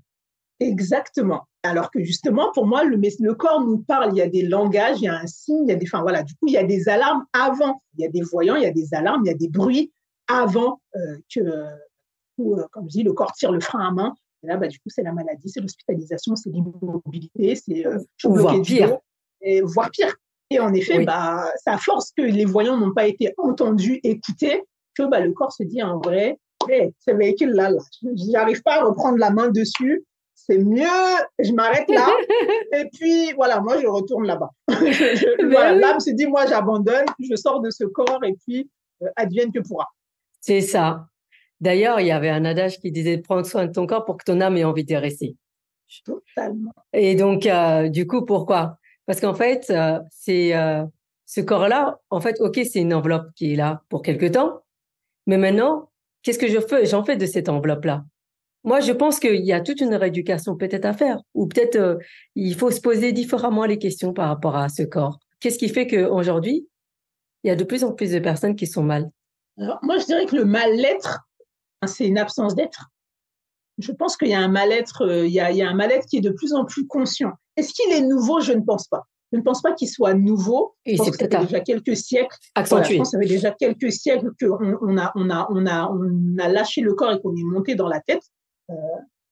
[SPEAKER 2] Exactement. Alors que justement, pour moi, le corps nous parle, il y a des langages, il y a un signe, il y a des, enfin voilà, du coup, il y a des alarmes avant. Il y a des voyants, il y a des alarmes, il y a des bruits avant comme je dis, le corps tire le frein à main. Et là, du coup, c'est la maladie, c'est l'hospitalisation, c'est l'immobilité, c'est je suis
[SPEAKER 1] Ou
[SPEAKER 2] bloqué
[SPEAKER 1] voire
[SPEAKER 2] du
[SPEAKER 1] pire.
[SPEAKER 2] dos, et voire pire. Et en effet,
[SPEAKER 1] Oui,
[SPEAKER 2] c'est à force que les voyants n'ont pas été entendus, écoutés, que le corps se dit en vrai, hey, ce véhicule-là, je n'arrive pas à reprendre la main dessus, c'est mieux, je m'arrête là, et puis voilà, moi je retourne là-bas.
[SPEAKER 1] ben
[SPEAKER 2] Voilà,
[SPEAKER 1] oui,
[SPEAKER 2] l'âme se dit, moi j'abandonne, je sors de ce corps, et puis advienne que pourra.
[SPEAKER 1] c'est ça. D'ailleurs, il y avait un adage qui disait prends soin de ton corps pour que ton âme ait envie de rester.
[SPEAKER 2] Totalement.
[SPEAKER 1] Et donc, du coup, pourquoi? Parce qu'en fait, c'est ce corps-là, en fait, ok, c'est une enveloppe qui est là pour quelque temps, mais maintenant, qu'est-ce que je fais? J'en fais de cette enveloppe-là. Moi, je pense qu'il y a toute une rééducation peut-être à faire, ou peut-être il faut se poser différemment les questions par rapport à ce corps. Qu'est-ce qui fait qu'aujourd'hui, il y a de plus en plus de personnes qui sont mal?
[SPEAKER 2] Alors, moi, je dirais que le mal-être, c'est une absence d'être. Je pense qu'il y a un mal-être, il y a un mal-être qui est de plus en plus conscient. Est-ce qu'il est nouveau? Je ne pense pas. Je ne pense pas qu'il soit nouveau. Je
[SPEAKER 1] Et
[SPEAKER 2] pense
[SPEAKER 1] c'est
[SPEAKER 2] que ça
[SPEAKER 1] peut-être
[SPEAKER 2] fait
[SPEAKER 1] à
[SPEAKER 2] déjà quelques siècles. Voilà, je pense
[SPEAKER 1] accentuer.
[SPEAKER 2] que ça fait déjà quelques siècles qu'on on a lâché le corps et qu'on est monté dans la tête. Euh,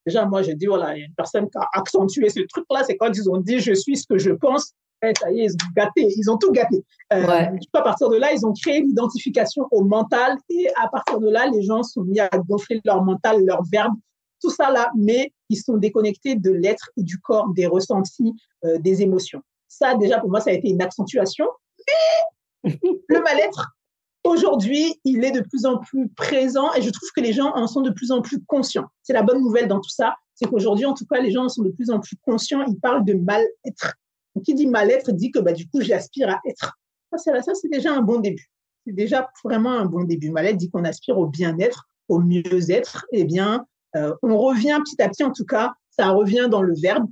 [SPEAKER 2] Déjà, moi, je dis, voilà, il y a une personne qui a accentué ce truc-là, c'est quand ils ont dit je suis ce que je pense. Et ça y est, ils ont gâté, ils ont tout gâté.
[SPEAKER 1] Ouais,
[SPEAKER 2] À partir de là, ils ont créé l'identification au mental et à partir de là, les gens sont mis à gonfler leur mental, leur verbe, tout ça là, mais ils sont déconnectés de l'être et du corps, des ressentis, des émotions. Ça, déjà, pour moi, ça a été une accentuation. Le mal-être, aujourd'hui, il est de plus en plus présent et je trouve que les gens en sont de plus en plus conscients. C'est la bonne nouvelle dans tout ça, c'est qu'aujourd'hui, en tout cas, les gens en sont de plus en plus conscients. Ils parlent de mal-être. Donc, qui dit mal-être dit que du coup, j'aspire à être. Ça, c'est déjà un bon début. C'est déjà vraiment un bon début. Mal-être dit qu'on aspire au bien-être, au mieux-être. Eh bien, on revient petit à petit, en tout cas, ça revient dans le verbe.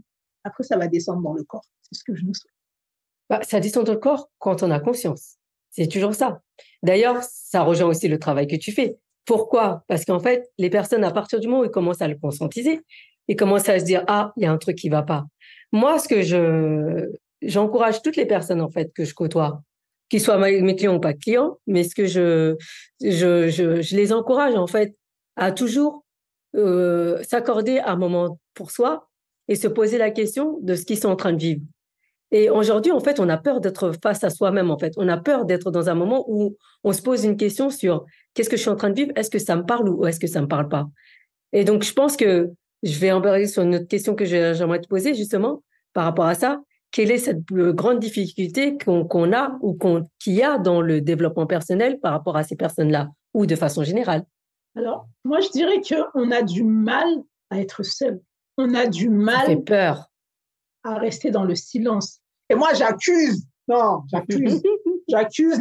[SPEAKER 2] Après, ça va descendre dans le corps. C'est ce que je nous souhaite.
[SPEAKER 1] bah, ça descend dans le corps quand on a conscience. C'est toujours ça. D'ailleurs, ça rejoint aussi le travail que tu fais. Pourquoi? Parce qu'en fait, les personnes, à partir du moment où ils commencent à le conscientiser, ils commencent à se dire, ah, il y a un truc qui va pas. Moi, j'encourage toutes les personnes, en fait, que je côtoie, qu'ils soient mes clients ou pas clients, mais ce que je les encourage, en fait, à toujours s'accorder un moment pour soi et se poser la question de ce qu'ils sont en train de vivre. Et aujourd'hui, en fait, on a peur d'être face à soi-même, en fait. On a peur d'être dans un moment où on se pose une question sur qu'est-ce que je suis en train de vivre? Est-ce que ça me parle ou est-ce que ça me parle pas? Et donc, je pense que je vais embrayer sur une autre question que j'aimerais te poser, justement, par rapport à ça. Quelle est cette grande difficulté qu'on a ou qu'il y a dans le développement personnel par rapport à ces personnes-là ou de façon générale?
[SPEAKER 2] Alors, moi, je dirais qu'on a du mal à être seul. On a du
[SPEAKER 1] Ça fait
[SPEAKER 2] mal
[SPEAKER 1] peur.
[SPEAKER 2] à rester dans le silence. Et moi, j'accuse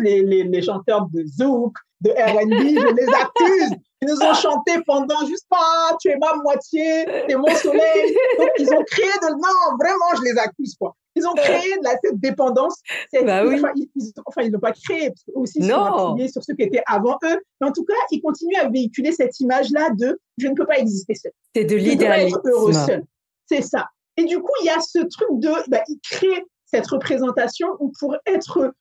[SPEAKER 2] les chanteurs de zouk, de R&B, je les accuse. Ils nous ont chanté pendant juste pas, tu es ma moitié, tu es mon soleil. Donc, ils ont créé non, vraiment, je les accuse, quoi. Ils ont créé cette dépendance.
[SPEAKER 1] Bah oui.
[SPEAKER 2] Enfin, ils l'ont pas créé, parce aussi, ils sont
[SPEAKER 1] Non.
[SPEAKER 2] appuyés sur ceux qui étaient avant eux. Mais en tout cas, ils continuent à véhiculer cette image-là de je ne peux pas exister seul.
[SPEAKER 1] C'est de
[SPEAKER 2] Je ne peux pas être heureux
[SPEAKER 1] l'idéalisme.
[SPEAKER 2] seul. C'est ça. Et du coup, il y a ce truc il crée cette représentation où pour être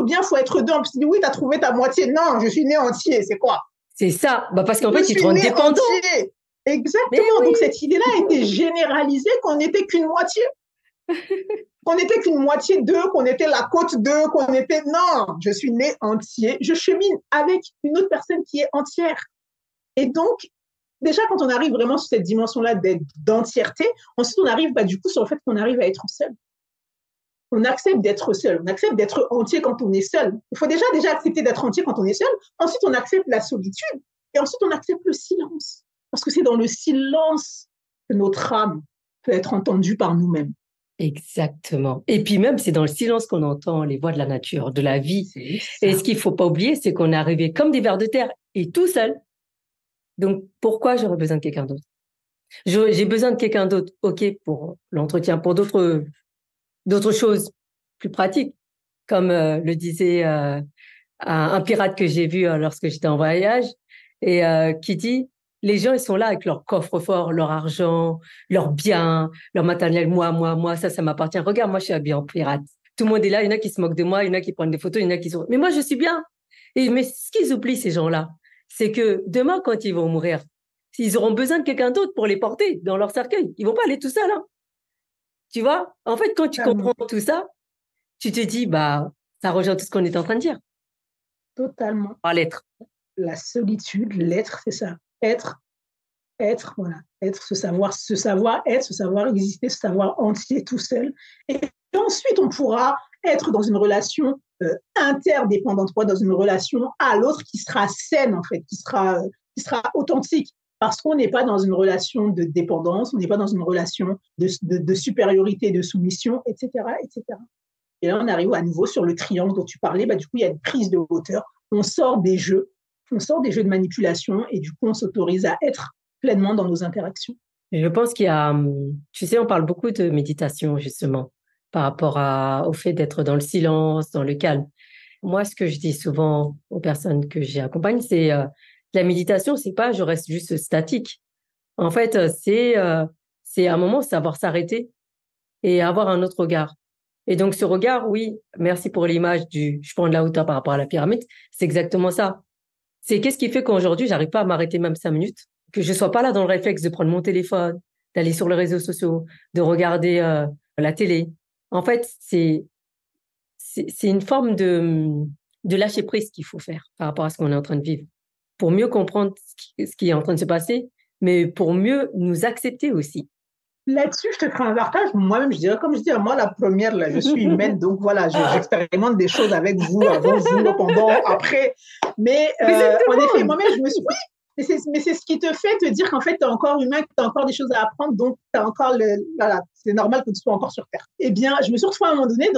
[SPEAKER 2] bien, il faut être deux. Puis, oui, tu as trouvé ta moitié. Non, je suis né entier. C'est quoi?
[SPEAKER 1] C'est ça. Bah parce qu'en fait, ils te
[SPEAKER 2] suis
[SPEAKER 1] rendent
[SPEAKER 2] né
[SPEAKER 1] dépendant.
[SPEAKER 2] entier. Exactement.
[SPEAKER 1] Oui.
[SPEAKER 2] Donc, cette idée-là a été généralisée qu'on n'était qu'une moitié. Qu'on n'était qu'une moitié d'eux, qu'on était la côte d'eux, qu'on était... Non, je suis né entier. Je chemine avec une autre personne qui est entière. Et donc, déjà, quand on arrive vraiment sur cette dimension-là d'entièreté, ensuite, on arrive du coup sur le fait qu'on arrive à être seul. On accepte d'être seul, on accepte d'être entier quand on est seul. Il faut déjà accepter d'être entier quand on est seul. Ensuite, on accepte la solitude. Et ensuite, on accepte le silence. Parce que c'est dans le silence que notre âme peut être entendue par nous-mêmes.
[SPEAKER 1] Exactement. Et puis même, c'est dans le silence qu'on entend les voix de la nature, de la vie. Et ce qu'il ne faut pas oublier, c'est qu'on est arrivé comme des vers de terre et tout seul. Donc, pourquoi j'aurais besoin de quelqu'un d'autre? J'ai besoin de quelqu'un d'autre, OK, pour l'entretien, pour d'autres choses plus pratiques, comme le disait un pirate que j'ai vu lorsque j'étais en voyage, et qui dit, les gens, ils sont là avec leur coffre-fort, leur argent, leurs biens, leur matériel. Moi, ça m'appartient. Regarde, moi, je suis habillée en pirate. Tout le monde est là, il y en a qui se moquent de moi, il y en a qui prennent des photos, il y en a qui sont... Mais moi, je suis bien. Mais ce qu'ils oublient, ces gens-là, c'est que demain, quand ils vont mourir, ils auront besoin de quelqu'un d'autre pour les porter dans leur cercueil. Ils vont pas aller tout seuls, hein. Tu vois? En fait, quand tu comprends tout ça, tu te dis, bah, ça rejoint tout ce qu'on est en train de dire.
[SPEAKER 2] Totalement.
[SPEAKER 1] Par l'être.
[SPEAKER 2] La solitude, l'être, c'est ça. Être, voilà. Être, se savoir être, se savoir exister, se savoir entier tout seul. Et ensuite, on pourra être dans une relation interdépendante, dans une relation à l'autre qui sera saine, en fait, qui sera authentique. Parce qu'on n'est pas dans une relation de dépendance, on n'est pas dans une relation de supériorité, de soumission, etc., etc. Et là, on arrive à nouveau sur le triangle dont tu parlais. Du coup, il y a une prise de hauteur. On sort des jeux de manipulation et du coup, on s'autorise à être pleinement dans nos interactions.
[SPEAKER 1] Je pense qu'il y a, tu sais, on parle beaucoup de méditation, justement, par rapport au fait d'être dans le silence, dans le calme. Moi, ce que je dis souvent aux personnes que j'accompagne, c'est la méditation, c'est pas je reste juste statique. En fait, c'est à un moment savoir s'arrêter et avoir un autre regard. Et donc, ce regard, oui, merci pour l'image je prends de la hauteur par rapport à la pyramide, c'est exactement ça. C'est qu'est-ce qui fait qu'aujourd'hui, j'arrive pas à m'arrêter même 5 minutes, que je sois pas là dans le réflexe de prendre mon téléphone, d'aller sur les réseaux sociaux, de regarder la télé. En fait, c'est une forme de lâcher prise qu'il faut faire par rapport à ce qu'on est en train de vivre, pour mieux comprendre ce qui est en train de se passer, mais pour mieux nous accepter aussi.
[SPEAKER 2] Là-dessus, je te ferai un partage. Moi-même, je dirais, comme je dis, moi, la première, là, je suis humaine, donc voilà, j'expérimente des choses avec vous, avant vous, pendant, après. Mais en effet, moi-même, je me suis... Oui, mais c'est ce qui te fait te dire qu'en fait, tu es encore humain, que tu as encore des choses à apprendre, donc voilà, c'est normal que tu sois encore sur Terre. Eh bien, je me suis retrouvée à un moment donné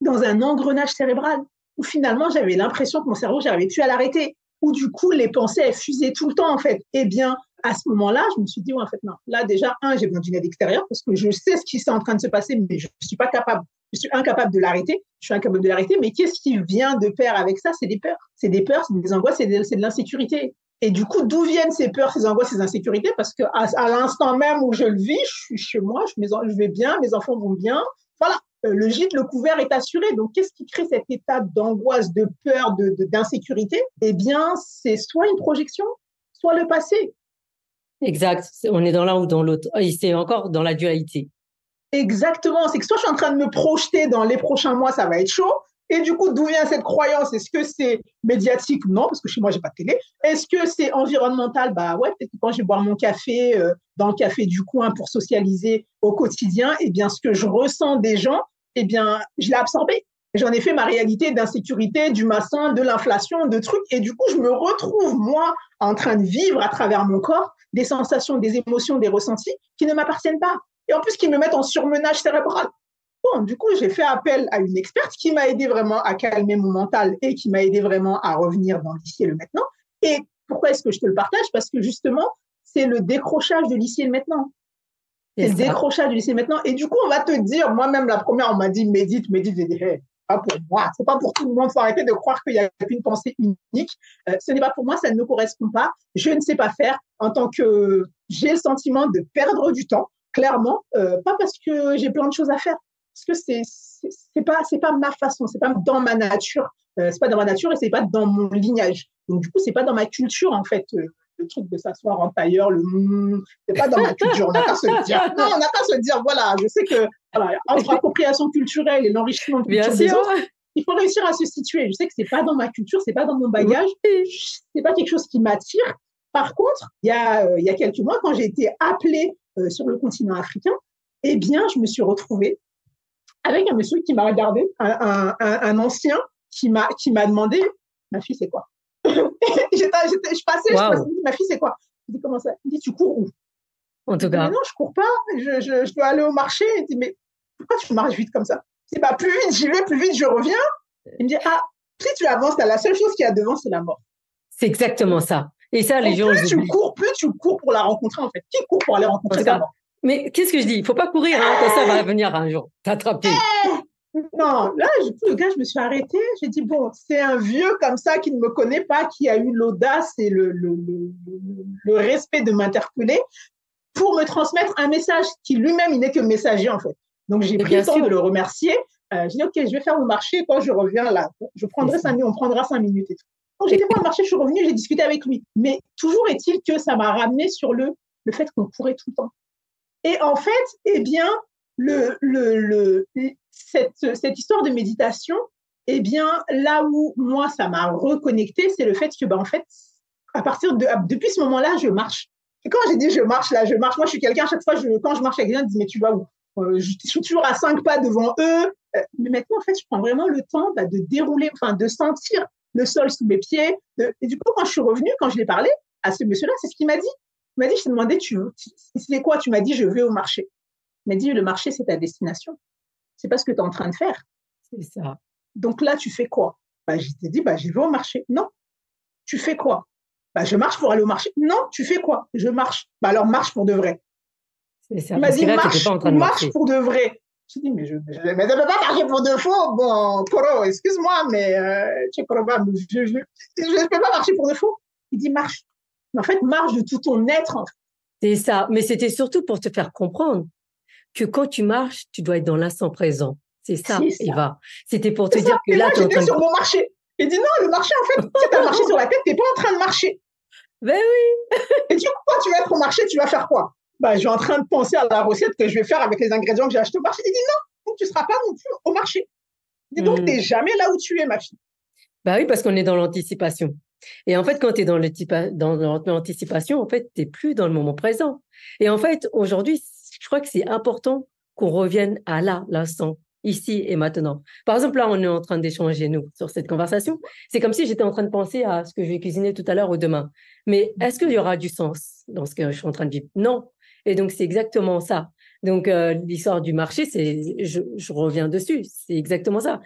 [SPEAKER 2] dans un engrenage cérébral, où finalement, j'avais l'impression que mon cerveau, j'arrivais plus à l'arrêter, où du coup, les pensées, elles fusaient tout le temps, en fait. Eh bien, à ce moment-là, je me suis dit, en fait, non. Là, déjà, j'ai besoin d'une aide extérieure parce que je sais ce qui est en train de se passer, mais je ne suis pas capable. Je suis incapable de l'arrêter. Je suis incapable de l'arrêter. Mais qu'est-ce qui vient de pair avec ça? C'est des peurs. C'est des peurs, c'est des angoisses, c'est de l'insécurité. Et du coup, d'où viennent ces peurs, ces angoisses, ces insécurités? Parce qu'à l'instant même où je le vis, je suis chez moi, je vais bien, mes enfants vont bien. Voilà. Le gîte, le couvert est assuré. Donc, qu'est-ce qui crée cet état d'angoisse, de peur, d'insécurité? Eh bien, c'est soit une projection, soit le passé.
[SPEAKER 1] Exact. On est dans l'un ou dans l'autre. Et c'est encore dans la dualité.
[SPEAKER 2] Exactement. C'est que soit je suis en train de me projeter dans les prochains mois, ça va être chaud. Et du coup, d'où vient cette croyance? Est-ce que c'est médiatique? Non, parce que chez moi, j'ai pas de télé. Est-ce que c'est environnemental? Bah ouais, peut-être que quand je vais boire mon café dans le café du coin pour socialiser au quotidien, eh bien, ce que je ressens des gens, eh bien, je l'ai absorbé. J'en ai fait ma réalité d'insécurité, du massin, de l'inflation, de trucs. Et du coup, je me retrouve, moi, en train de vivre à travers mon corps des sensations, des émotions, des ressentis qui ne m'appartiennent pas. Et en plus, qui me mettent en surmenage cérébral. Bon, du coup, j'ai fait appel à une experte qui m'a aidé vraiment à calmer mon mental et qui m'a aidé vraiment à revenir dans l'ici et le maintenant. Et pourquoi est-ce que je te le partage? Parce que justement, c'est le décrochage de l'ici et le maintenant.
[SPEAKER 1] C'est
[SPEAKER 2] C'est le
[SPEAKER 1] ça.
[SPEAKER 2] décrochage de l'ici et le maintenant. Et du coup, on va te dire, moi-même, la première, on m'a dit médite, médite. J'ai dit, hey, pas pour moi, c'est pas pour tout le monde. Il faut arrêter de croire qu'il y a qu'une pensée unique. Ce n'est pas pour moi, ça ne me correspond pas. Je ne sais pas faire en tant que j'ai le sentiment de perdre du temps, clairement, pas parce que j'ai plein de choses à faire, parce que c'est pas ma façon, c'est pas dans ma nature, c'est pas dans ma nature et c'est pas dans mon lignage. Donc du coup, c'est pas dans ma culture en fait. Le truc de s'asseoir en tailleur, c'est pas dans ma culture. On n'a qu'à se le dire. Non, on n'a qu'à se le dire. Voilà, je sais que voilà, entre l'appropriation culturelle et l'enrichissement de
[SPEAKER 1] Bien
[SPEAKER 2] culture des
[SPEAKER 1] sûr.
[SPEAKER 2] autres, il faut réussir à se situer. Je sais que c'est pas dans ma culture, c'est pas dans mon bagage,
[SPEAKER 1] Oui.
[SPEAKER 2] c'est pas quelque chose qui m'attire. Par contre, il y a quelques mois, quand j'ai été appelée sur le continent africain, eh bien, je me suis retrouvée avec un monsieur qui m'a regardé, un ancien qui m'a demandé, ma fille, c'est quoi? Je passais,
[SPEAKER 1] Waouh.
[SPEAKER 2] ma fille, c'est quoi? Je dis, comment ça? Il me dit, tu cours où?
[SPEAKER 1] En
[SPEAKER 2] Je
[SPEAKER 1] tout
[SPEAKER 2] dis, mais
[SPEAKER 1] cas.
[SPEAKER 2] non, je cours pas, je dois aller au marché. Il dit, mais pourquoi tu marches vite comme ça? Je dis, bah, plus vite j'y vais, plus vite je reviens. Il me dit, ah, plus tu avances, la seule chose qu'il y a devant, c'est la mort.
[SPEAKER 1] C'est exactement ça. Et ça, les
[SPEAKER 2] Donc,
[SPEAKER 1] gens l'oublient.
[SPEAKER 2] plus tu cours pour la rencontrer, en fait. Qui court pour aller
[SPEAKER 1] En
[SPEAKER 2] rencontrer
[SPEAKER 1] tout
[SPEAKER 2] sa
[SPEAKER 1] cas,
[SPEAKER 2] mort?
[SPEAKER 1] mais qu'est-ce que je dis? Il faut pas courir, hein, quand ça va venir un jour t'attraper.
[SPEAKER 2] Non, là, le gars, je me suis arrêtée. J'ai dit, bon, c'est un vieux comme ça qui ne me connaît pas, qui a eu l'audace et le respect de m'interpeller pour me transmettre un message qui lui-même, il n'est que messager, en fait. Donc, j'ai
[SPEAKER 1] Et
[SPEAKER 2] pris le
[SPEAKER 1] bien
[SPEAKER 2] temps de
[SPEAKER 1] sûr,
[SPEAKER 2] le remercier. J'ai dit, OK, je vais faire le marché. Quand je reviens là,
[SPEAKER 1] c'est ça.
[SPEAKER 2] on prendra 5 minutes et tout. Quand
[SPEAKER 1] Et
[SPEAKER 2] j'étais faire le marché, je suis revenue, j'ai discuté avec lui. Mais toujours est-il que ça m'a ramené sur le fait qu'on courait tout le temps. Et en fait, eh bien, cette histoire de méditation, eh bien, là où moi, ça m'a reconnecté, c'est le fait que, en fait, depuis ce moment-là, je marche. Et quand j'ai dit je marche, là, je marche. Moi, je suis quelqu'un, à chaque fois, quand je marche avec quelqu'un, ils disent, mais tu vas où? Je suis toujours à 5 pas devant eux. Mais maintenant, en fait, je prends vraiment le temps de dérouler, enfin, de sentir le sol sous mes pieds. Et du coup, quand je suis revenue, quand je l'ai parlé à ce monsieur-là, c'est ce qu'il m'a dit. Il m'a dit, je t'ai demandé, c'est quoi? Tu m'as dit, je vais au marché. Il m'a dit, le marché, c'est ta destination. C'est pas ce que tu es en train de faire.
[SPEAKER 1] c'est ça.
[SPEAKER 2] Donc là, tu fais quoi? Bah, je t'ai dit, bah, je vais au marché. Non, tu fais quoi? Bah, je marche pour aller au marché. Non, tu fais quoi? Je marche. Bah, alors marche pour de vrai.
[SPEAKER 1] C'est ça.
[SPEAKER 2] Il m'a
[SPEAKER 1] Parce que
[SPEAKER 2] dit,
[SPEAKER 1] là, tu n'étais pas en train de
[SPEAKER 2] marche
[SPEAKER 1] marcher.
[SPEAKER 2] pour de vrai. J'ai dit, mais je ne peux pas marcher pour de faux. Bon, Koro, excuse-moi, mais je ne peux pas marcher pour de faux. Il dit, marche. Mais en fait, marche de tout ton être. En fait.
[SPEAKER 1] C'est ça. Mais c'était surtout pour te faire comprendre que quand tu marches, tu dois être dans l'instant présent. C'est ça,
[SPEAKER 2] C'est ça.
[SPEAKER 1] Eva. C'était pour te
[SPEAKER 2] C'est ça.
[SPEAKER 1] dire que
[SPEAKER 2] Et moi,
[SPEAKER 1] là, tu es en
[SPEAKER 2] j'étais
[SPEAKER 1] train de...
[SPEAKER 2] sur mon marché. Il dit, non, le marché, en fait, si tu as le marché sur la tête, tu n'es pas en train de marcher.
[SPEAKER 1] Ben oui,
[SPEAKER 2] Et du coup, quand tu vas être au marché, tu vas faire quoi? Bah, je suis en train de penser à la recette que je vais faire avec les ingrédients que j'ai achetés au marché. Il dit non, donc tu ne seras pas non plus au marché. Il dit donc, tu n'es jamais là où tu es, ma fille.
[SPEAKER 1] bah oui, parce qu'on est dans l'anticipation. Et en fait, quand tu es dans l'anticipation, en fait, tu n'es plus dans le moment présent. Et en fait, aujourd'hui, je crois que c'est important qu'on revienne à là, l'instant, ici et maintenant. Par exemple, là, on est en train d'échanger, nous, sur cette conversation. C'est comme si j'étais en train de penser à ce que je vais cuisiner tout à l'heure ou demain. Mais est-ce qu'il y aura du sens dans ce que je suis en train de vivre? Non. Et donc, c'est exactement ça. Donc, l'histoire du marché, je reviens dessus. C'est exactement ça.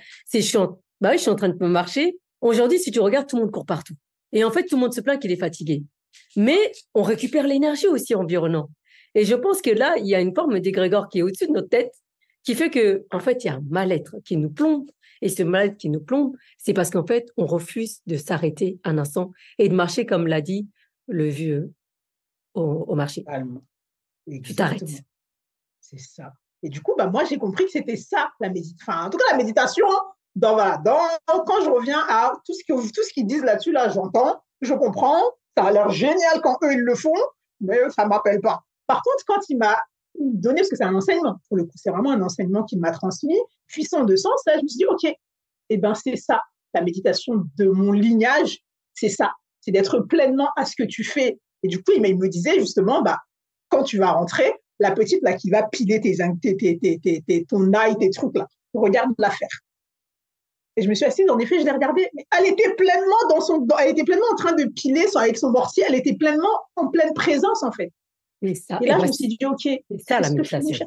[SPEAKER 1] Bah oui, je suis en train de me marcher. Aujourd'hui, si tu regardes, tout le monde court partout. Et en fait, tout le monde se plaint qu'il est fatigué. Mais on récupère l'énergie aussi environnante. Et je pense que là, il y a une forme d'égrégore qui est au-dessus de notre tête, qui fait que, en fait, il y a un mal-être qui nous plombe. Et ce mal-être qui nous plombe, c'est parce qu'en fait, on refuse de s'arrêter un instant et de marcher, comme l'a dit le vieux au marché.
[SPEAKER 2] Totalement.
[SPEAKER 1] Tu t'arrêtes.
[SPEAKER 2] Exactement. C'est ça. Et du coup, bah, moi, j'ai compris que c'était ça, la méditation. Enfin, en tout cas, la méditation, quand je reviens à tout ce qu'ils disent là-dessus, là, j'entends, je comprends, ça a l'air génial quand eux, ils le font, mais ça ne m'appelle pas. Par contre, quand il m'a donné, parce que c'est un enseignement, pour le coup, c'est vraiment un enseignement qu'il m'a transmis, puissant de sens, là, je me suis dit, OK, eh ben, c'est ça, la méditation de mon lignage, c'est ça, c'est d'être pleinement à ce que tu fais. Et du coup, il me disait justement, quand tu vas rentrer, la petite là qui va piler ton ail, tes trucs là, regarde la faire. Et je me suis assise, en effet, je l'ai regardée, mais elle était pleinement elle était pleinement en train de piler avec son mortier, elle était pleinement en pleine présence, en fait.
[SPEAKER 1] Et ça,
[SPEAKER 2] et là, je me suis dit, OK,
[SPEAKER 1] c'est ça la méditation.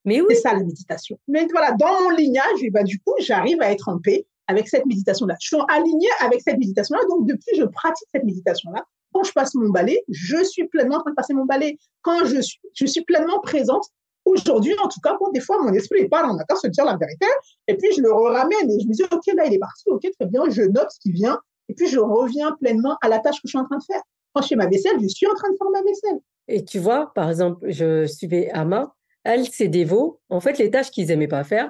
[SPEAKER 1] Mais oui.
[SPEAKER 2] C'est ça la méditation. Mais voilà, dans mon lignage, et du coup, j'arrive à être en paix avec cette méditation-là. Je suis alignée avec cette méditation-là, donc depuis, je pratique cette méditation-là. Quand je passe mon balai, je suis pleinement en train de passer mon balai. Quand je suis pleinement présente. Aujourd'hui, en tout cas, des fois, mon esprit est pas on a qu'à se dire la vérité, et puis je le ramène et je me dis, OK, là, il est parti, OK, très bien, je note ce qui vient, et puis je reviens pleinement à la tâche que je suis en train de faire. Quand je fais ma vaisselle, je suis en train de faire ma vaisselle.
[SPEAKER 1] Et tu vois, par exemple, je suivais Ama, elle, ses dévots, en fait, les tâches qu'ils n'aimaient pas faire,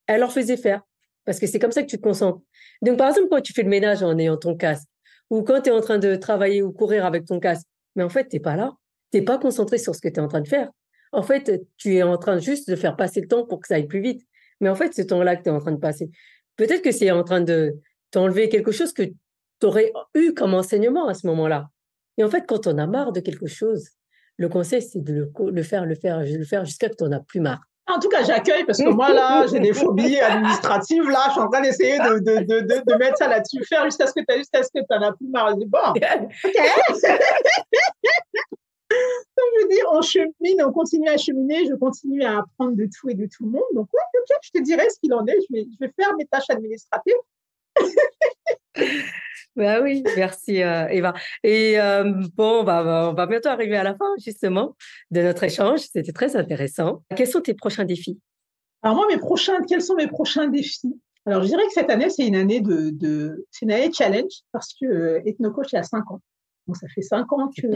[SPEAKER 1] elle leur faisait faire, parce que c'est comme ça que tu te concentres. Donc, par exemple, quand tu fais le ménage en ayant ton casque, ou quand tu es en train de travailler ou courir avec ton casque, mais en fait, tu n'es pas là, tu n'es pas concentré sur ce que tu es en train de faire. En fait, tu es en train juste de faire passer le temps pour que ça aille plus vite. Mais en fait, ce temps-là que tu es en train de passer, peut-être que c'est en train de t'enlever quelque chose que tu aurais eu comme enseignement à ce moment-là. Et en fait, quand on a marre de quelque chose, le conseil, c'est de le faire jusqu'à ce que tu n'en as plus marre.
[SPEAKER 2] En tout cas, j'accueille parce que moi, là, j'ai des phobies administratives. Là, je suis en train d'essayer de mettre ça là-dessus, faire jusqu'à ce que tu en as plus marre. Je dis, bon, OK. Donc, je veux dire, on chemine, on continue à cheminer, je continue à apprendre de tout et de tout le monde. Donc, oui, OK, je te dirai ce qu'il en est. Je vais faire mes tâches administratives.
[SPEAKER 1] Ben oui, merci Eva. Et bon, on va bientôt arriver à la fin justement de notre échange. C'était très intéressant. Quels sont tes prochains défis?
[SPEAKER 2] Alors moi, quels sont mes prochains défis? Alors je dirais que cette année, c'est une année c'est une année de challenge parce que EthnoCoach, il y a 5 ans. Donc ça fait 5 ans que j'ai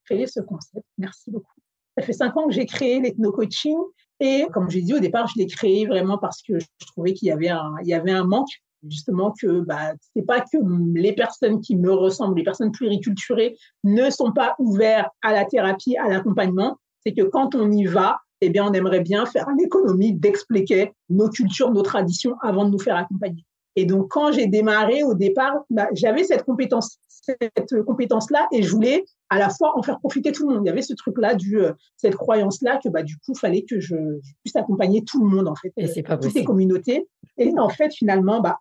[SPEAKER 2] créé ce concept. Merci beaucoup. Ça fait 5 ans que j'ai créé l'ethno-coaching et comme j'ai dit au départ, je l'ai créé vraiment parce que je trouvais qu'il y avait un manque. Justement que c'est pas que les personnes qui me ressemblent, les personnes pluriculturées ne sont pas ouvertes à la thérapie, à l'accompagnement. C'est que quand on y va, eh bien, on aimerait bien faire une économie d'expliquer nos cultures, nos traditions avant de nous faire accompagner. Et donc, quand j'ai démarré au départ, j'avais cette compétence-là et je voulais à la fois en faire profiter tout le monde. Il y avait ce truc-là, cette croyance-là que du coup, il fallait que je puisse accompagner tout le monde, en fait,
[SPEAKER 1] et c'est pas
[SPEAKER 2] toutes les communautés. Et en fait, finalement, ça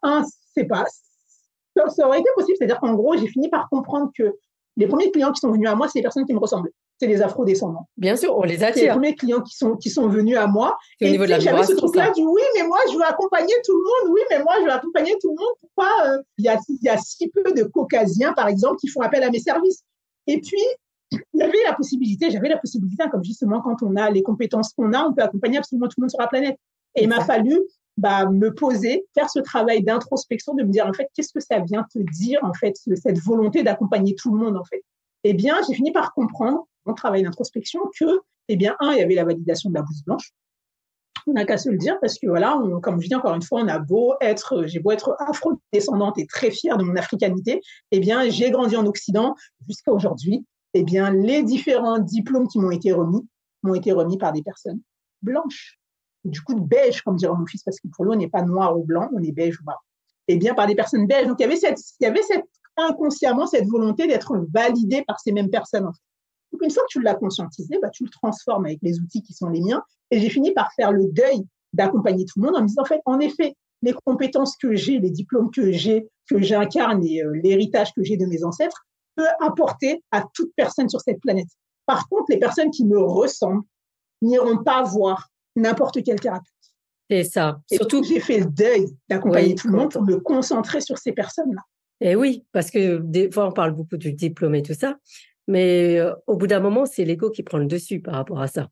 [SPEAKER 2] aurait été possible. C'est-à-dire qu'en gros, j'ai fini par comprendre que les premiers clients qui sont venus à moi, c'est les personnes qui me ressemblaient. C'est les afro-descendants.
[SPEAKER 1] Bien sûr, on les attire.
[SPEAKER 2] C'est les premiers clients qui sont venus à moi.
[SPEAKER 1] Et au niveau de la
[SPEAKER 2] j'avais ce truc-là du oui, mais moi, je veux accompagner tout le monde. Oui, mais moi, je veux accompagner tout le monde. Pourquoi il y a si peu de caucasiens, par exemple, qui font appel à mes services? Et puis, j'avais la possibilité, comme justement, quand on a les compétences qu'on a, on peut accompagner absolument tout le monde sur la planète. Et il m'a fallu me poser, faire ce travail d'introspection, de me dire, en fait, qu'est-ce que ça vient te dire, en fait, cette volonté d'accompagner tout le monde, en fait. Eh bien, j'ai fini par comprendre, mon travail d'introspection, que, il y avait la validation de la blouse blanche. On n'a qu'à se le dire parce que, voilà, comme je dis encore une fois, j'ai beau être afro-descendante et très fière de mon africanité, eh bien, j'ai grandi en Occident jusqu'à aujourd'hui. Eh bien, les différents diplômes qui m'ont été remis par des personnes blanches. Du coup, de beige, comme dirait mon fils, parce que pour lui, on n'est pas noir ou blanc, on est beige ou marron. Eh bien, par des personnes belges. Donc, il y avait inconsciemment cette volonté d'être validé par ces mêmes personnes. En fait. Donc, une fois que tu l'as conscientisé, tu le transformes avec les outils qui sont les miens. Et j'ai fini par faire le deuil d'accompagner tout le monde en me disant, en effet, les compétences que j'ai, les diplômes que j'incarne et l'héritage que j'ai de mes ancêtres peut apporter à toute personne sur cette planète. Par contre, les personnes qui me ressemblent n'iront pas voir n'importe quel thérapeute.
[SPEAKER 1] C'est ça.
[SPEAKER 2] Et surtout, j'ai fait le deuil d'accompagner tout le monde pour me concentrer sur ces personnes-là.
[SPEAKER 1] Et oui, parce que des fois, on parle beaucoup du diplôme et tout ça, mais au bout d'un moment, c'est l'ego qui prend le dessus par rapport à ça.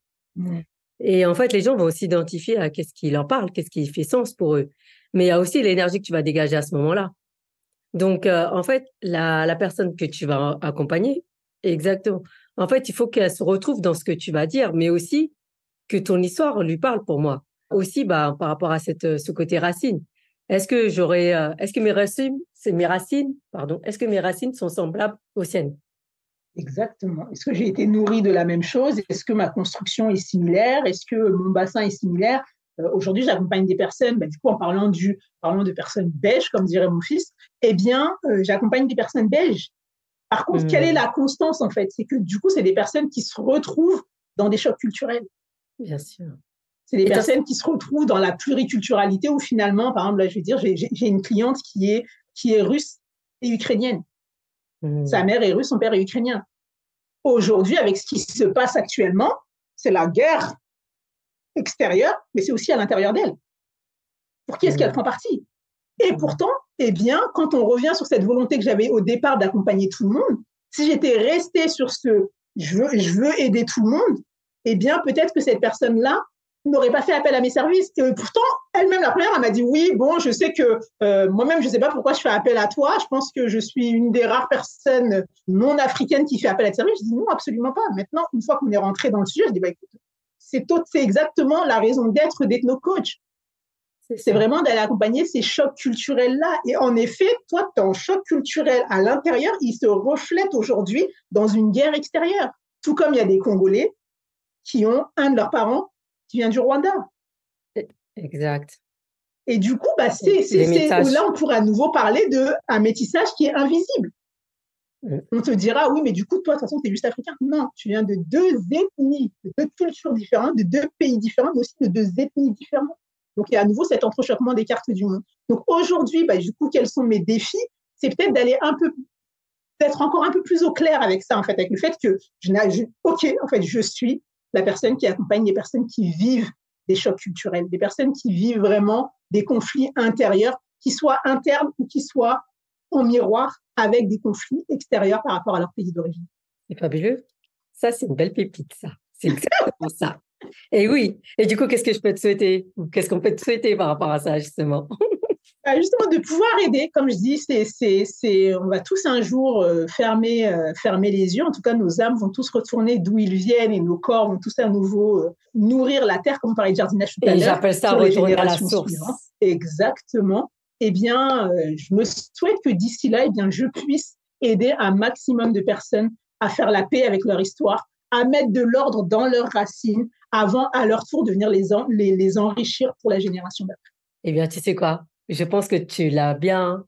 [SPEAKER 1] Et en fait, les gens vont s'identifier à qu'est-ce qui leur parle, qu'est-ce qui fait sens pour eux. Mais il y a aussi l'énergie que tu vas dégager à ce moment-là. Donc, en fait, la personne que tu vas accompagner, exactement. En fait, il faut qu'elle se retrouve dans ce que tu vas dire, mais aussi que ton histoire lui parle pour moi. Aussi, par rapport à ce côté racine. Est-ce que mes racines sont semblables aux siennes?
[SPEAKER 2] Exactement. Est-ce que j'ai été nourrie de la même chose? Est-ce que ma construction est similaire? Est-ce que mon bassin est similaire? Aujourd'hui, j'accompagne des personnes, du coup, parlant de personnes belges, comme dirait mon fils, eh bien, j'accompagne des personnes belges. Par contre, quelle est la constance, en fait? C'est que, du coup, c'est des personnes qui se retrouvent dans des chocs culturels.
[SPEAKER 1] Bien sûr.
[SPEAKER 2] C'est des personnes qui se retrouvent dans la pluriculturalité où finalement, par exemple, là, je vais dire, j'ai une cliente qui est russe et ukrainienne. Sa mère est russe, son père est ukrainien. Aujourd'hui, avec ce qui se passe actuellement, c'est la guerre extérieure, mais c'est aussi à l'intérieur d'elle. Pour qui est-ce qu'elle prend parti? Et pourtant, eh bien, quand on revient sur cette volonté que j'avais au départ d'accompagner tout le monde, si j'étais restée sur ce je veux aider tout le monde, eh bien, peut-être que cette personne-là n'aurait pas fait appel à mes services. Et pourtant, elle-même, la première, elle m'a dit oui, bon, je sais que moi-même, je ne sais pas pourquoi je fais appel à toi. Je pense que je suis une des rares personnes non africaines qui fait appel à tes services. Je dis non, absolument pas. Maintenant, une fois qu'on est rentré dans le sujet, je dis écoute, c'est exactement la raison d'être d'ethno-coach. C'est vraiment d'aller accompagner ces chocs culturels-là. Et en effet, toi, ton choc culturel à l'intérieur, il se reflète aujourd'hui dans une guerre extérieure. Tout comme il y a des Congolais qui ont un de leurs parents qui vient du Rwanda.
[SPEAKER 1] Exact.
[SPEAKER 2] Et du coup, là, on pourrait à nouveau parler d'un métissage qui est invisible. On te dira, oui, mais du coup, toi, de toute façon, tu es juste africain. Non, tu viens de deux ethnies, de deux cultures différentes, de deux pays différents, mais aussi de deux ethnies différentes. Donc, il y a à nouveau cet entrechoquement des cartes du monde. Donc, aujourd'hui, du coup, quels sont mes défis? C'est peut-être d'être encore un peu plus au clair avec ça, en fait, avec le fait que, je suis la personne qui accompagne les personnes qui vivent des chocs culturels, des personnes qui vivent vraiment des conflits intérieurs, qui soient internes ou qui soient en miroir avec des conflits extérieurs par rapport à leur pays d'origine.
[SPEAKER 1] C'est fabuleux. Ça, c'est une belle pépite, ça. C'est exactement ça. Et oui. Et du coup, qu'est-ce que je peux te souhaiter? Qu'est-ce qu'on peut te souhaiter par rapport à ça, justement?
[SPEAKER 2] Justement, de pouvoir aider, comme je dis, on va tous un jour fermer les yeux. En tout cas, nos âmes vont tous retourner d'où ils viennent et nos corps vont tous à nouveau nourrir la terre, comme on parlait de jardinage tout à l'heure.
[SPEAKER 1] Et j'appelle ça retourner à la source.
[SPEAKER 2] Suivantes. Exactement. Eh bien, je me souhaite que d'ici là, je puisse aider un maximum de personnes à faire la paix avec leur histoire, à mettre de l'ordre dans leurs racines, avant, à leur tour, de venir les enrichir pour la génération d'après.
[SPEAKER 1] Eh bien, tu sais quoi? Je pense que tu l'as bien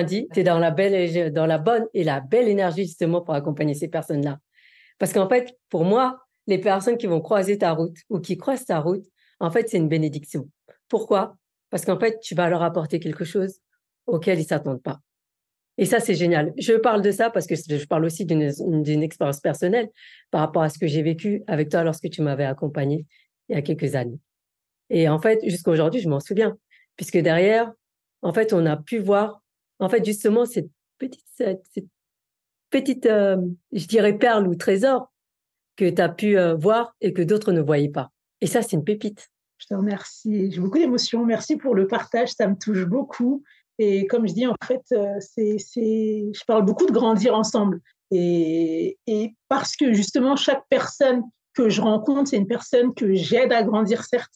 [SPEAKER 1] dit. Tu es dans la bonne et la belle énergie, justement, pour accompagner ces personnes-là. Parce qu'en fait, pour moi, les personnes qui vont croiser ta route ou qui croisent ta route, en fait, c'est une bénédiction. Pourquoi? Parce qu'en fait, tu vas leur apporter quelque chose auquel ils ne s'attendent pas. Et ça, c'est génial. Je parle de ça parce que je parle aussi d'une expérience personnelle par rapport à ce que j'ai vécu avec toi lorsque tu m'avais accompagnée il y a quelques années. Et en fait, jusqu'à aujourd'hui, je m'en souviens. Puisque derrière, en fait, on a pu voir, en fait, justement, cette petite je dirais, perle ou trésor que tu as pu voir et que d'autres ne voyaient pas. Et ça, c'est une pépite.
[SPEAKER 2] Je te remercie. J'ai beaucoup d'émotions. Merci pour le partage. Ça me touche beaucoup. Et comme je dis, en fait, je parle beaucoup de grandir ensemble. Et parce que justement, chaque personne que je rencontre, c'est une personne que j'aide à grandir, certes.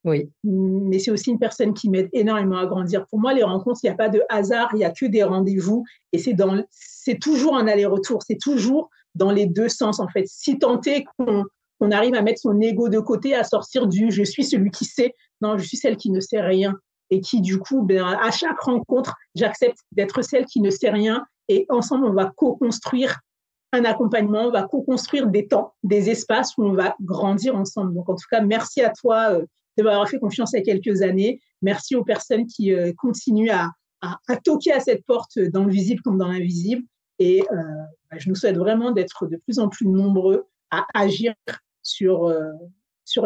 [SPEAKER 1] Oui.
[SPEAKER 2] Mais c'est aussi une personne qui m'aide énormément à grandir. Pour moi, les rencontres, il n'y a pas de hasard, il n'y a que des rendez-vous. Et c'est toujours un aller-retour. C'est toujours dans les deux sens, en fait. Si tant est qu'on arrive à mettre son ego de côté, à sortir du « je suis celui qui sait », non, je suis celle qui ne sait rien. Et qui, du coup, à chaque rencontre, j'accepte d'être celle qui ne sait rien. Et ensemble, on va co-construire un accompagnement, on va co-construire des temps, des espaces où on va grandir ensemble. Donc, en tout cas, merci à toi de m'avoir fait confiance il y a quelques années. Merci aux personnes qui continuent à toquer à cette porte dans le visible comme dans l'invisible. Et je nous souhaite vraiment d'être de plus en plus nombreux à agir sur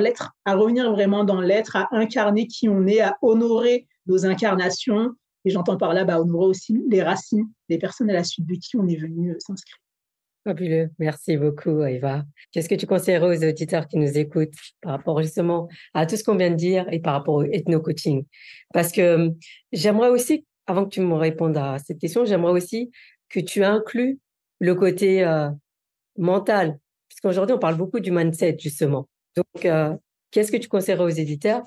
[SPEAKER 2] l'être, à revenir vraiment dans l'être, à incarner qui on est, à honorer nos incarnations. Et j'entends par là honorer aussi les racines des personnes à la suite de qui on est venu s'inscrire.
[SPEAKER 1] Fabuleux. Merci beaucoup, Eva. Qu'est-ce que tu conseillerais aux auditeurs qui nous écoutent par rapport justement à tout ce qu'on vient de dire et par rapport au ethno-coaching? Parce que j'aimerais aussi, avant que tu me répondes à cette question, j'aimerais aussi que tu inclues le côté mental. Puisqu'aujourd'hui, on parle beaucoup du mindset, justement. Donc, qu'est-ce que tu conseillerais aux éditeurs?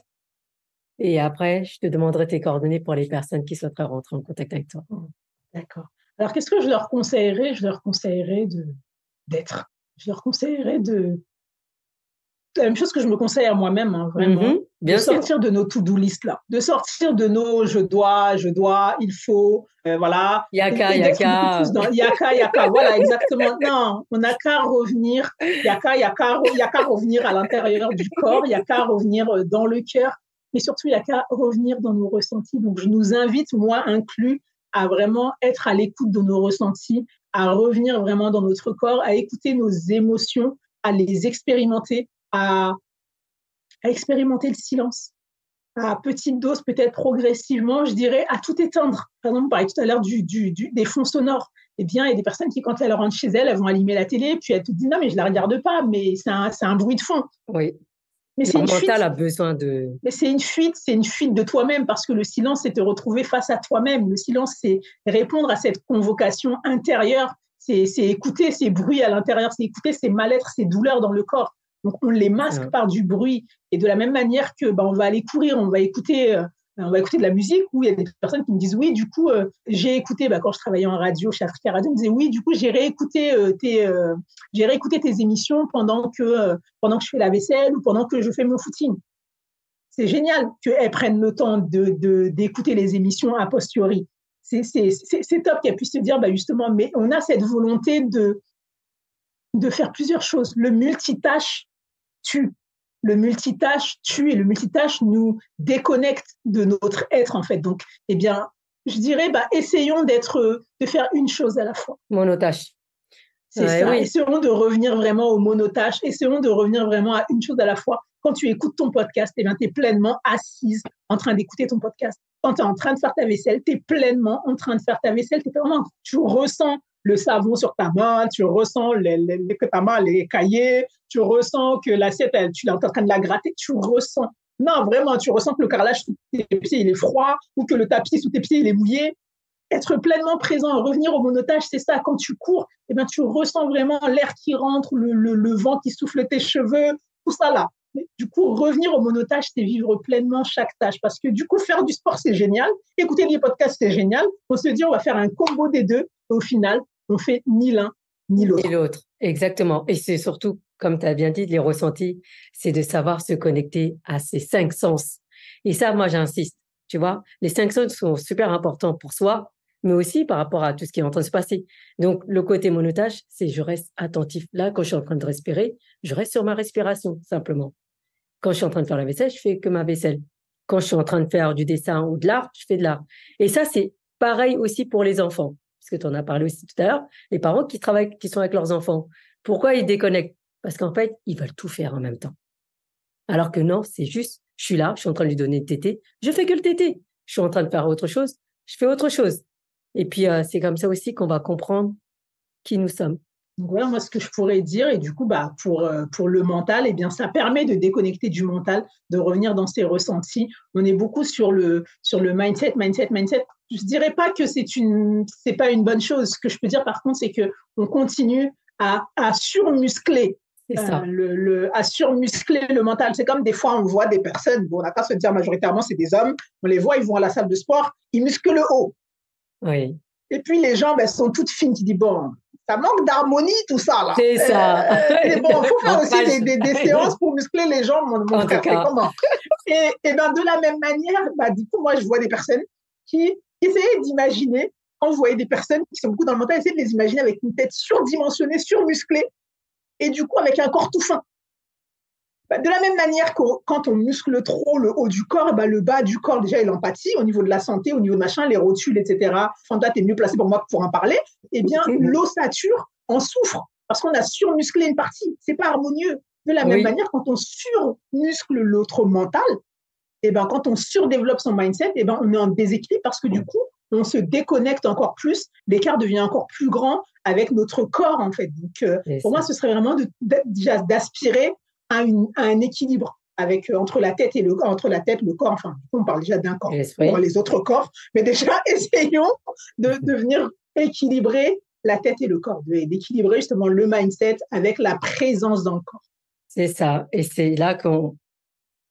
[SPEAKER 1] Et après, je te demanderai tes coordonnées pour les personnes qui souhaiteraient rentrer en contact avec toi.
[SPEAKER 2] D'accord. Alors, qu'est-ce que je leur conseillerais? Je leur conseillerais d'être. Je leur conseillerais la même chose que je me conseille à moi-même, hein, vraiment, de sortir de nos to-do list là, de sortir de nos je dois, il faut, voilà.
[SPEAKER 1] Yaka,
[SPEAKER 2] Yaka, voilà, exactement. Non, on n'a qu'à revenir, qu'à revenir à l'intérieur du corps, il n'y a qu'à revenir dans le cœur, mais surtout, il n'y a qu'à revenir dans nos ressentis. Donc, je nous invite, moi inclus, à vraiment être à l'écoute de nos ressentis, à revenir vraiment dans notre corps, à écouter nos émotions, à les expérimenter, à expérimenter le silence, à petite dose, peut-être progressivement, je dirais, à tout éteindre. Par exemple, on parlait tout à l'heure des fonds sonores. Eh bien, il y a des personnes qui, quand elles rentrent chez elles, elles vont allumer la télé, puis elles te disent non, mais je ne la regarde pas, mais c'est un bruit de fond.
[SPEAKER 1] Oui.
[SPEAKER 2] Mais
[SPEAKER 1] le mental a besoin de...
[SPEAKER 2] Mais c'est une fuite de toi-même, parce que le silence, c'est te retrouver face à toi-même. Le silence, c'est répondre à cette convocation intérieure, c'est écouter ces bruits à l'intérieur, c'est écouter ces mal-être, ces douleurs dans le corps. Donc, on les masque par du bruit. Et de la même manière que on va aller courir, on va écouter de la musique, où il y a des personnes qui me disent oui, du coup, j'ai écouté, quand je travaillais en radio, chez Africa Radio, on me disait oui, du coup, j'ai réécouté tes émissions pendant que je fais la vaisselle ou pendant que je fais mon footing. C'est génial qu'elles prennent le temps d'écouter les émissions a posteriori. C'est top qu'elles puissent se dire, justement, mais on a cette volonté de faire plusieurs choses. Le multitâche tue. Le multitâche tue et le multitâche nous déconnecte de notre être, en fait. Donc, eh bien, je dirais, essayons de faire une chose à la fois.
[SPEAKER 1] Monotâche.
[SPEAKER 2] C'est ça. Oui. Essayons de revenir vraiment au monotâche. Essayons de revenir vraiment à une chose à la fois. Quand tu écoutes ton podcast, eh bien, tu es pleinement assise en train d'écouter ton podcast. Quand tu es en train de faire ta vaisselle, tu es pleinement en train de faire ta vaisselle. Tu ressens le savon sur ta main, tu ressens que ta main est caillée, tu ressens que l'assiette, tu es en train de la gratter, tu ressens. Non, vraiment, tu ressens que le carrelage sous tes pieds, il est froid, ou que le tapis sous tes pieds, il est mouillé. Être pleinement présent, revenir au monotâche, c'est ça. Quand tu cours, eh bien, tu ressens vraiment l'air qui rentre, le vent qui souffle tes cheveux, tout ça là. Mais du coup, revenir au monotâche, c'est vivre pleinement chaque tâche. Parce que du coup, faire du sport, c'est génial. Écouter des podcasts, c'est génial. On se dit, on va faire un combo des deux. Et au final, on fait ni l'un ni l'autre.
[SPEAKER 1] Ni l'autre, exactement. Et c'est surtout, comme tu as bien dit, les ressentis, c'est de savoir se connecter à ces 5 sens. Et ça, moi, j'insiste. Tu vois, les 5 sens sont super importants pour soi, mais aussi par rapport à tout ce qui est en train de se passer. Donc, le côté monotâche, c'est je reste attentif. Là, quand je suis en train de respirer, je reste sur ma respiration, simplement. Quand je suis en train de faire la vaisselle, je fais que ma vaisselle. Quand je suis en train de faire du dessin ou de l'art, je fais de l'art. Et ça, c'est pareil aussi pour les enfants. Parce que tu en as parlé aussi tout à l'heure, les parents qui travaillent, qui sont avec leurs enfants. Pourquoi ils déconnectent? Parce qu'en fait, ils veulent tout faire en même temps. Alors que non, c'est juste, je suis là, je suis en train de lui donner le tété, je fais que le tété. Je suis en train de faire autre chose, je fais autre chose. Et puis, c'est comme ça aussi qu'on va comprendre qui nous sommes.
[SPEAKER 2] Donc voilà, moi, ce que je pourrais dire, et du coup, pour le mental, eh bien, ça permet de déconnecter du mental, de revenir dans ses ressentis. On est beaucoup sur le mindset. Je dirais pas que c'est pas une bonne chose. Ce que je peux dire, par contre, c'est que on continue à surmuscler.
[SPEAKER 1] C'est ça.
[SPEAKER 2] À surmuscler le mental. C'est comme des fois, on voit des personnes, on n'a pas se dire majoritairement, c'est des hommes, on les voit, ils vont à la salle de sport, ils musclent le haut.
[SPEAKER 1] Oui.
[SPEAKER 2] Et puis, les jambes, elles sont toutes fines, qui disent, bon, ça manque d'harmonie, tout ça, là.
[SPEAKER 1] C'est ça.
[SPEAKER 2] Mais bon, il faut faire aussi des séances pour muscler les jambes, mon frère, c'est comment? Et de la même manière, du coup, moi, je vois des personnes qui essayaient d'imaginer, quand je voyais des personnes qui sont beaucoup dans le mental, essayer de les imaginer avec une tête surdimensionnée, surmusclée, et du coup, avec un corps tout fin. De la même manière que quand on muscle trop le haut du corps, le bas du corps, déjà, il empathie au niveau de la santé, au niveau de machin, les rotules, etc. Fanta, tu es mieux placé pour moi pour en parler. Eh bien, l'ossature en souffre parce qu'on a surmusclé une partie. C'est pas harmonieux. De la même manière, quand on surmuscle l'autre mental, quand on surdéveloppe son mindset, on est en déséquilibre parce que du coup, on se déconnecte encore plus, l'écart devient encore plus grand avec notre corps, en fait. Donc, pour moi, ce serait vraiment déjà d'aspirer à un équilibre entre la tête, le corps. Enfin, on parle déjà d'un corps pour les autres corps, mais déjà, essayons de venir équilibrer la tête et le corps, d'équilibrer justement le mindset avec la présence dans le corps.
[SPEAKER 1] C'est ça. Et c'est là qu'on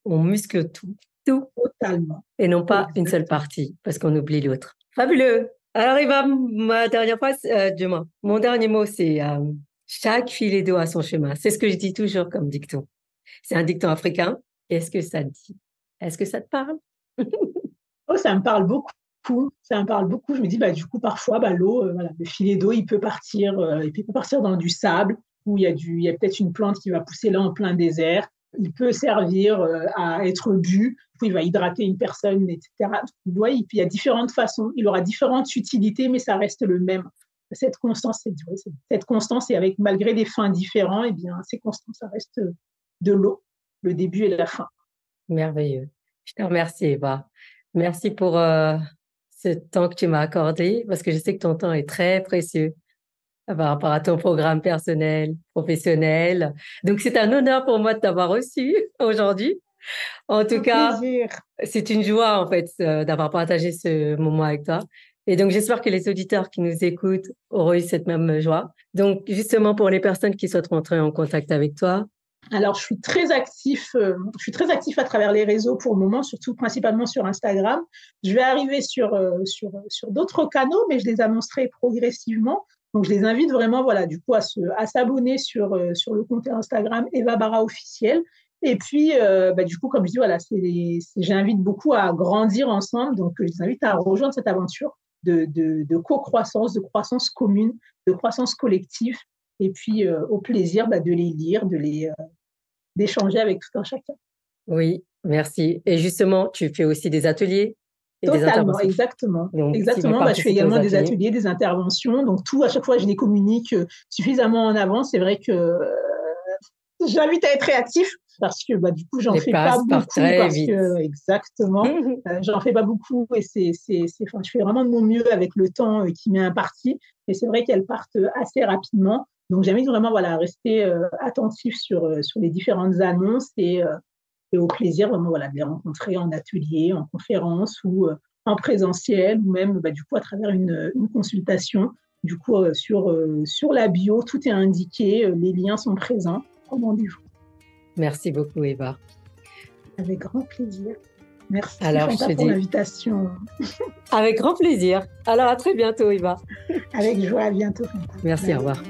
[SPEAKER 1] muscle tout.
[SPEAKER 2] Totalement.
[SPEAKER 1] Et non pas une seule partie, parce qu'on oublie l'autre. Fabuleux. Alors, ma dernière phrase, mon dernier mot, c'est Chaque filet d'eau a son chemin. C'est ce que je dis toujours comme dicton. C'est un dicton africain. Est-ce que ça te dit? Est-ce que ça te parle?
[SPEAKER 2] Oh, ça me parle beaucoup. Ça me parle beaucoup. Je me dis, du coup, parfois, l'eau, voilà, le filet d'eau, il peut partir dans du sable où il y a peut-être une plante qui va pousser là en plein désert. Il peut servir à être bu. Puis il va hydrater une personne, etc. Ouais, il y a différentes façons. Il aura différentes utilités, mais ça reste le même. Cette constance, et avec malgré des fins différents, eh bien, c'est constant. Ça reste de l'eau, le début et la fin.
[SPEAKER 1] Merveilleux. Je te remercie, Eva. Merci pour ce temps que tu m'as accordé, parce que je sais que ton temps est très précieux par rapport à ton programme personnel, professionnel. Donc, c'est un honneur pour moi de t'avoir reçu aujourd'hui. En tout cas,
[SPEAKER 2] plaisir.
[SPEAKER 1] c'est une joie, en fait, d'avoir partagé ce moment avec toi. Et donc, j'espère que les auditeurs qui nous écoutent auront eu cette même joie. Donc, justement, pour les personnes qui souhaitent rentrer en contact avec toi.
[SPEAKER 2] Alors, je suis très actif à travers les réseaux pour le moment, surtout principalement sur Instagram. Je vais arriver sur d'autres canaux, mais je les annoncerai progressivement. Donc, je les invite vraiment, voilà, du coup, à s'abonner sur le compte Instagram Eva Bara officiel. Et puis, du coup, comme je dis, voilà, j'invite beaucoup à grandir ensemble. Donc, je les invite à rejoindre cette aventure de co-croissance, de croissance commune, de croissance collective. Et puis, au plaisir de les lire, d'échanger avec tout un chacun.
[SPEAKER 1] Oui, merci. Et justement, tu fais aussi des ateliers et des
[SPEAKER 2] Totalement,
[SPEAKER 1] interventions.
[SPEAKER 2] exactement.
[SPEAKER 1] Donc,
[SPEAKER 2] Exactement. Je fais également des ateliers, des interventions. Donc, tout, à chaque fois, je les communique suffisamment en avance. C'est vrai que j'invite à être réactif parce que du coup, j'en fais pas beaucoup. Exactement. J'en fais pas beaucoup et je fais vraiment de mon mieux avec le temps qui m'est imparti. Et c'est vrai qu'elles partent assez rapidement. Donc, j'invite vraiment à rester attentif sur les différentes annonces et au plaisir vraiment de les rencontrer en atelier, en conférence ou en présentiel ou même du coup à travers une consultation. Du coup, sur la bio, tout est indiqué, les liens sont présents. Rendez-vous.
[SPEAKER 1] Merci beaucoup, Eva.
[SPEAKER 2] Avec grand plaisir. Merci Fanta pour l'invitation.
[SPEAKER 1] Avec grand plaisir. Alors, à très bientôt, Eva.
[SPEAKER 2] Avec joie, à bientôt, Fanta.
[SPEAKER 1] Merci, au revoir.